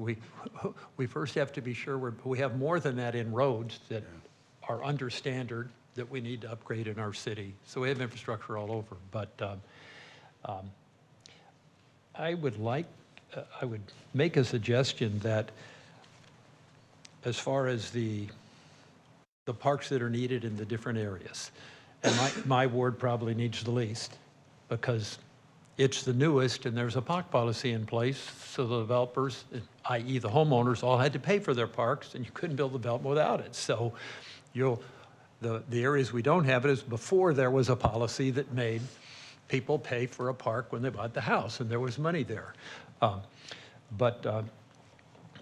We first have to be sure we have more than that in roads that are under standard that we need to upgrade in our city. So we have infrastructure all over. But I would make a suggestion that as far as the parks that are needed in the different areas, and my ward probably needs the least because it's the newest and there's a park policy in place, so the developers, i.e. the homeowners, all had to pay for their parks and you couldn't build the belt without it. So the areas we don't have it is before there was a policy that made people pay for a park when they bought the house and there was money there.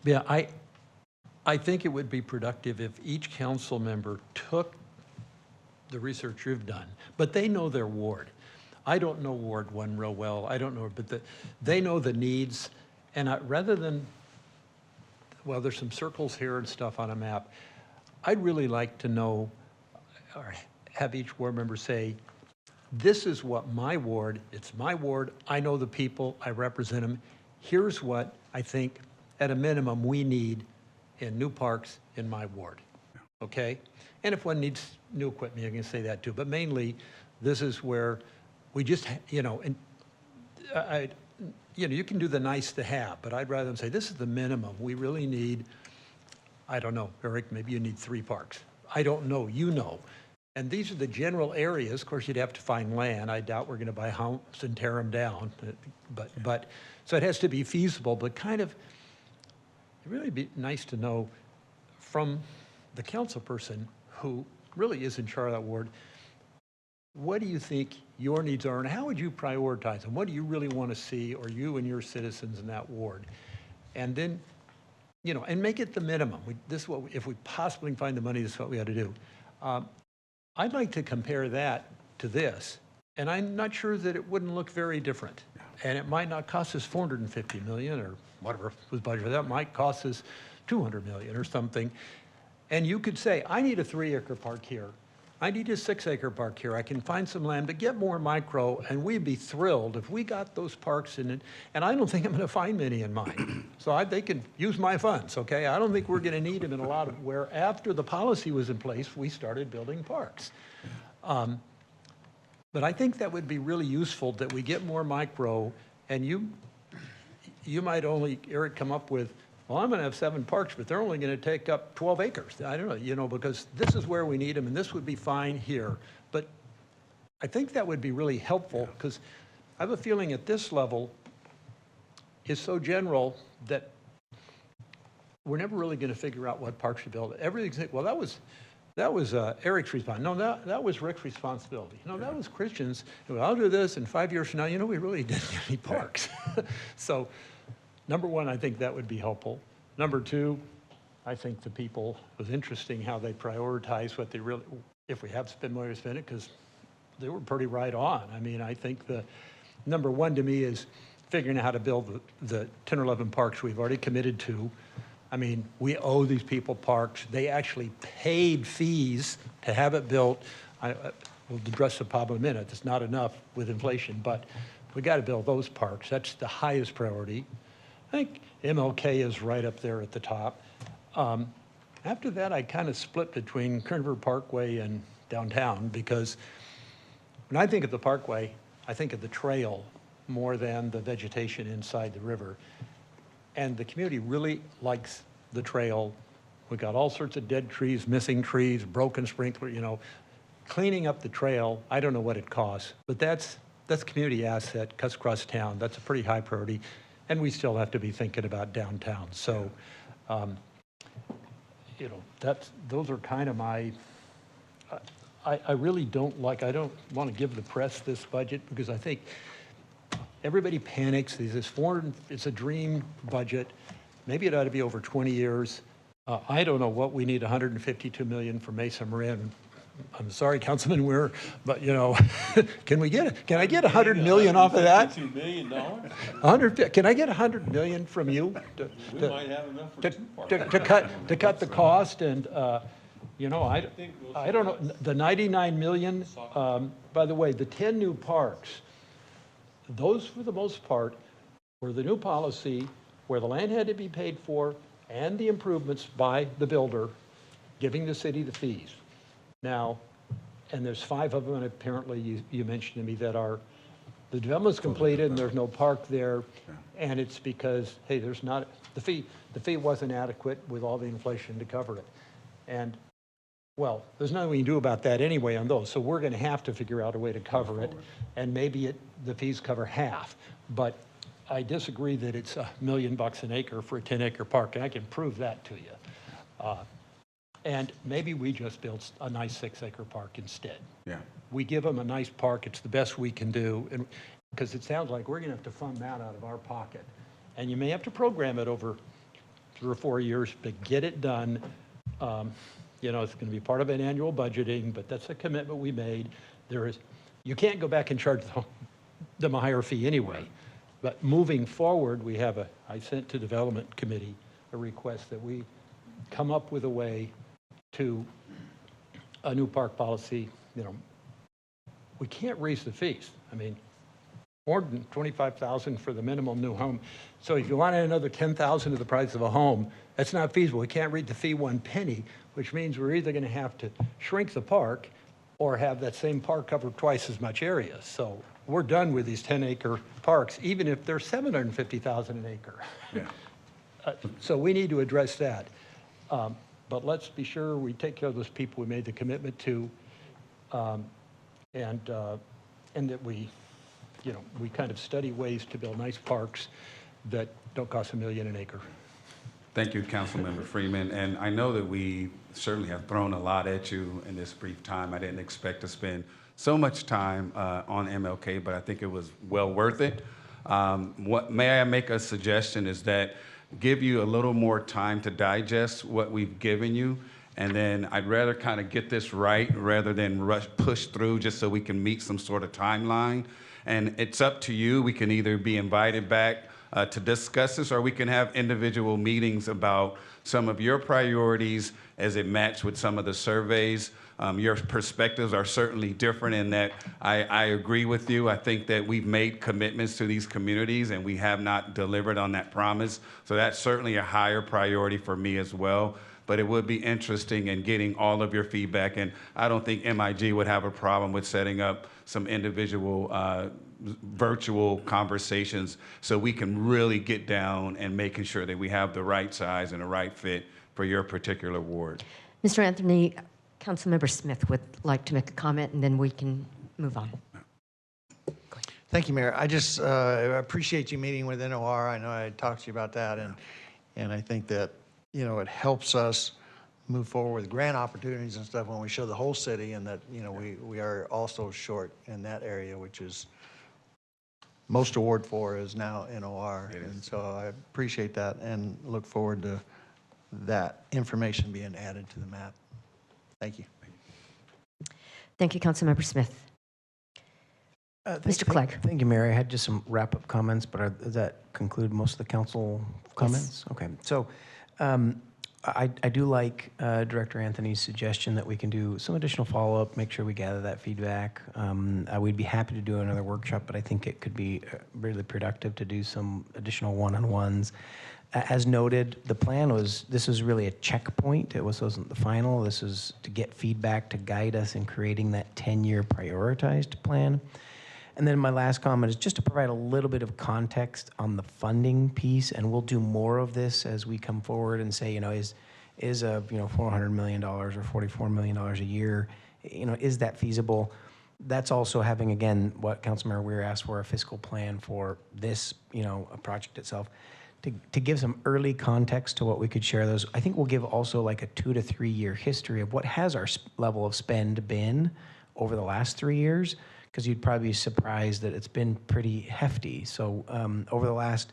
Yeah, I think it would be productive if each council member took the research you've done, but they know their ward. I don't know Ward 1 real well. I don't know, but they know the needs. And rather than, well, there's some circles here and stuff on a map. I'd really like to know, or have each ward member say, this is what my ward, it's my ward, I know the people, I represent them. Here's what I think, at a minimum, we need in new parks in my ward, okay? And if one needs new equipment, you can say that too. But mainly, this is where we just, and you can do the nice to have, but I'd rather them say, this is the minimum. We really need, I don't know, Eric, maybe you need 3 parks. I don't know, you know. And these are the general areas. Of course, you'd have to find land. I doubt we're going to buy a house and tear them down. But so it has to be feasible, but kind of, it'd really be nice to know from the council person who really is in charge of that ward, what do you think your needs are and how would you prioritize them? What do you really want to see, or you and your citizens in that ward? And then, and make it the minimum. If we possibly can find the money, this is what we ought to do. I'd like to compare that to this, and I'm not sure that it wouldn't look very different. And it might not cost us $450 million or whatever was budgeted. That might cost us $200 million or something. And you could say, I need a 3-acre park here. I need a 6-acre park here. I can find some land, but get more micro, and we'd be thrilled if we got those parks in it. And I don't think I'm going to find many in mine. So they can use my funds, okay? I don't think we're going to need them in a lot of where after the policy was in place, we started building parks. But I think that would be really useful that we get more micro, and you might only, Eric, come up with, well, I'm going to have 7 parks, but they're only going to take up 12 acres. I don't know, because this is where we need them, and this would be fine here. But I think that would be really helpful, because I have a feeling at this level is so general that we're never really going to figure out what parks to build. Everything's, well, that was Eric's response. No, that was Rick's responsibility. No, that was Christian's. Well, I'll do this, and 5 years from now, we really didn't get any parks. So, number 1, I think that would be helpful. Number 2, I think the people, it was interesting how they prioritize what they really, if we have to spend money, to spend it, because they were pretty right on. I mean, I think the number 1 to me is figuring out how to build the 10 or 11 parks we've already committed to. I mean, we owe these people parks. They actually paid fees to have it built. We'll address the problem in a minute. It's not enough with inflation, but we got to build those parks. That's the highest priority. I think MLK is right up there at the top. After that, I kind of split between Kern River Parkway and downtown, because when I think of the parkway, I think of the trail more than the vegetation inside the river. And the community really likes the trail. We got all sorts of dead trees, missing trees, broken sprinkler, Cleaning up the trail, I don't know what it costs, but that's community asset, cuts across town. That's a pretty high priority. And we still have to be thinking about downtown. So you know, those are kind of my, I really don't like, I don't want to give the press this budget because I think everybody panics. There's this foreign, it's a dream budget. Maybe it ought to be over 20 years. I don't know what we need 152 million for Mesa Marin. I'm sorry, Councilman Weir, but you know, can I get 100 million off of that? $2 million? 100, can I get 100 million from you? We might have enough for two parks. To cut the cost and, you know, I don't know, the 99 million, by the way, the 10 new parks, those for the most part were the new policy where the land had to be paid for and the improvements by the builder, giving the city the fees. Now, and there's 5 of them, and apparently you mentioned to me that the development's completed and there's no park there, and it's because, hey, there's not, the fee wasn't adequate with all the inflation to cover it. And, well, there's nothing we can do about that anyway on those, so we're gonna have to figure out a way to cover it, and maybe the fees cover half. But I disagree that it's $1 million an acre for a 10-acre park, and I can prove that to you. And maybe we just build a nice 6-acre park instead. Yeah. We give them a nice park, it's the best we can do, and because it sounds like we're gonna have to fund that out of our pocket. And you may have to program it over 3 or 4 years, but get it done. You know, it's gonna be part of an annual budgeting, but that's a commitment we made. You can't go back and charge them a higher fee anyway. But moving forward, I sent to Development Committee a request that we come up with a way to a new park policy. You know, we can't raise the fees. I mean, more than $25,000 for the minimum new home. So if you wanted another $10,000 of the price of a home, that's not feasible. We can't raise the fee 1 penny, which means we're either going to have to shrink the park or have that same park cover twice as much area. So we're done with these 10-acre parks, even if they're $750,000 an acre. Yeah. So we need to address that. But let's be sure we take care of those people we made the commitment to, and that we kind of study ways to build nice parks that don't cost $1 million an acre. Thank you, Councilmember Freeman. And I know that we certainly have thrown a lot at you in this brief time. I didn't expect to spend so much time on MLK, but I think it was well worth it. May I make a suggestion is that give you a little more time to digest what we've given you, and then I'd rather kind of get this right rather than push through just so we can meet some sort of timeline. And it's up to you. We can either be invited back to discuss this, or we can have individual meetings about some of your priorities as it matched with some of the surveys. Your perspectives are certainly different in that I agree with you. I think that we've made commitments to these communities and we have not delivered on that promise. So that's certainly a higher priority for me as well. But it would be interesting in getting all of your feedback. And I don't think MIG would have a problem with setting up some individual virtual conversations so we can really get down and making sure that we have the right size and the right fit for your particular ward. Mr. Anthony, Councilmember Smith would like to make a comment, and then we can move on. Thank you, Mayor. I just appreciate you meeting with NOR. I know I talked to you about that, and I think that, you know, it helps us move forward with grant opportunities and stuff when we show the whole city, and that, you know, we are also short in that area, which is most award for is now NOR. And so I appreciate that and look forward to that information being added to the map. Thank you. Thank you, Councilmember Smith. Mr. Clegg. Thank you, Mayor. I had just some wrap-up comments, but does that conclude most of the council comments? Yes. Okay. So I do like Director Anthony's suggestion that we can do some additional follow-up, make sure we gather that feedback. We'd be happy to do another workshop, but I think it could be really productive to do some additional one-on-ones. As noted, the plan was, this was really a checkpoint. It wasn't the final. This was to get feedback to guide us in creating that 10-year prioritized plan. And then my last comment is just to provide a little bit of context on the funding piece, and we'll do more of this as we come forward and say, you know, is a $400 million or $44 million a year, you know, is that feasible? That's also having, again, what Councilmember Weir asked for, a fiscal plan for this, you know, a project itself. to give some early context to what we could share those, I think we'll give also like a 2 to 3 year history of what has our level of spend been over the last 3 years, because you'd probably be surprised that it's been pretty hefty. So over the last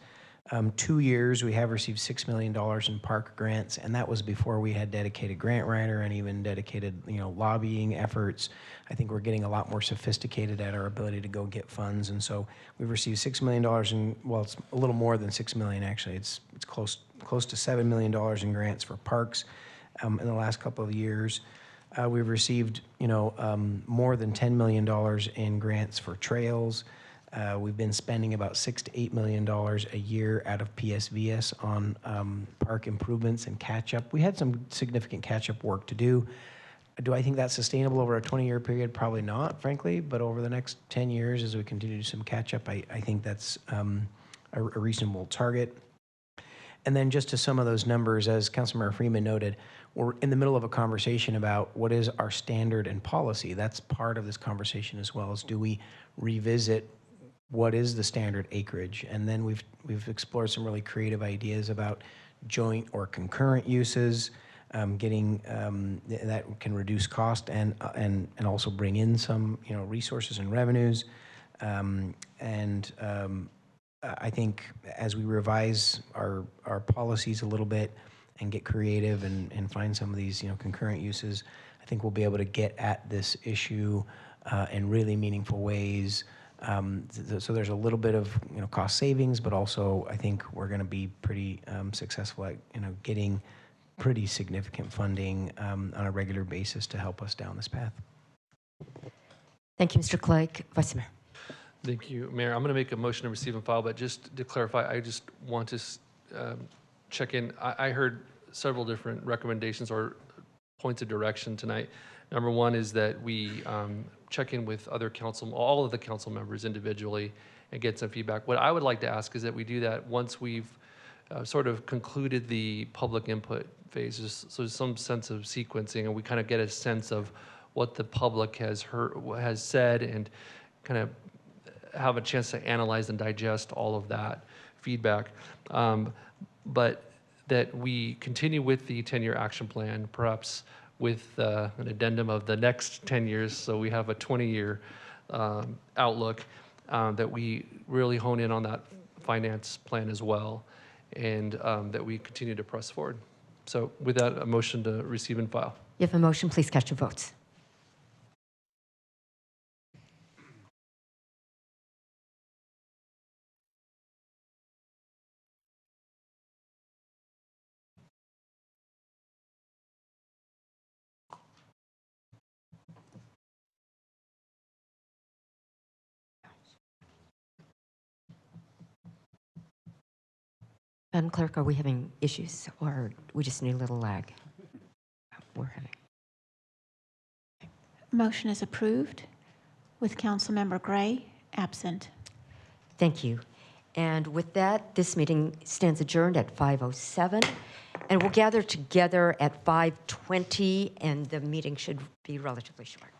2 years, we have received $6 million in park grants, and that was before we had dedicated grant writer and even dedicated, lobbying efforts. I think we're getting a lot more sophisticated at our ability to go get funds, and so we've received $6 million in, well, it's a little more than $6 million actually. It's close to $7 million in grants for parks in the last couple of years. We've received, more than $10 million in grants for trails. We've been spending about $6 to $8 million a year out of PSVS on park improvements and catch-up. We had some significant catch-up work to do. Do I think that's sustainable over a 20-year period? Probably not, frankly, but over the next 10 years, as we continue to do some catch-up, I think that's a reasonable target. And then just to some of those numbers, as Councilmember Freeman noted, we're in the middle of a conversation about what is our standard and policy. That's part of this conversation as well, as do we revisit what is the standard acreage? And then we've explored some really creative ideas about joint or concurrent uses, getting that can reduce cost and also bring in some resources and revenues. I think as we revise our policies a little bit and get creative and find some of these concurrent uses, I think we'll be able to get at this issue in really meaningful ways. So there's a little bit of cost savings, but also I think we're going to be pretty successful at getting pretty significant funding on a regular basis to help us down this path. Thank you, Mr. Clegg. Vice Mayor. Thank you, Mayor. I'm going to make a motion to receive and file, but just to clarify, I just want to check in. I heard several different recommendations or points of direction tonight. Number one is that we check in with all of the council members individually and get some feedback. What I would like to ask is that we do that once we've sort of concluded the public input phases, so some sense of sequencing, and we kind of get a sense of what the public has said, and kind of have a chance to analyze and digest all of that feedback. But that we continue with the 10-year action plan, perhaps with an addendum of the next 10 years, so we have a 20-year outlook, that we really hone in on that finance plan as well, and that we continue to press forward. So with that, a motion to receive and file. You have a motion. Please cast your votes. Madam Clerk, are we having issues, or we just need a little lag? We're having. Motion is approved with Councilmember Gray absent. Thank you. And with that, this meeting stands adjourned at 5:07, and we'll gather together at 5:20, and the meeting should be relatively short.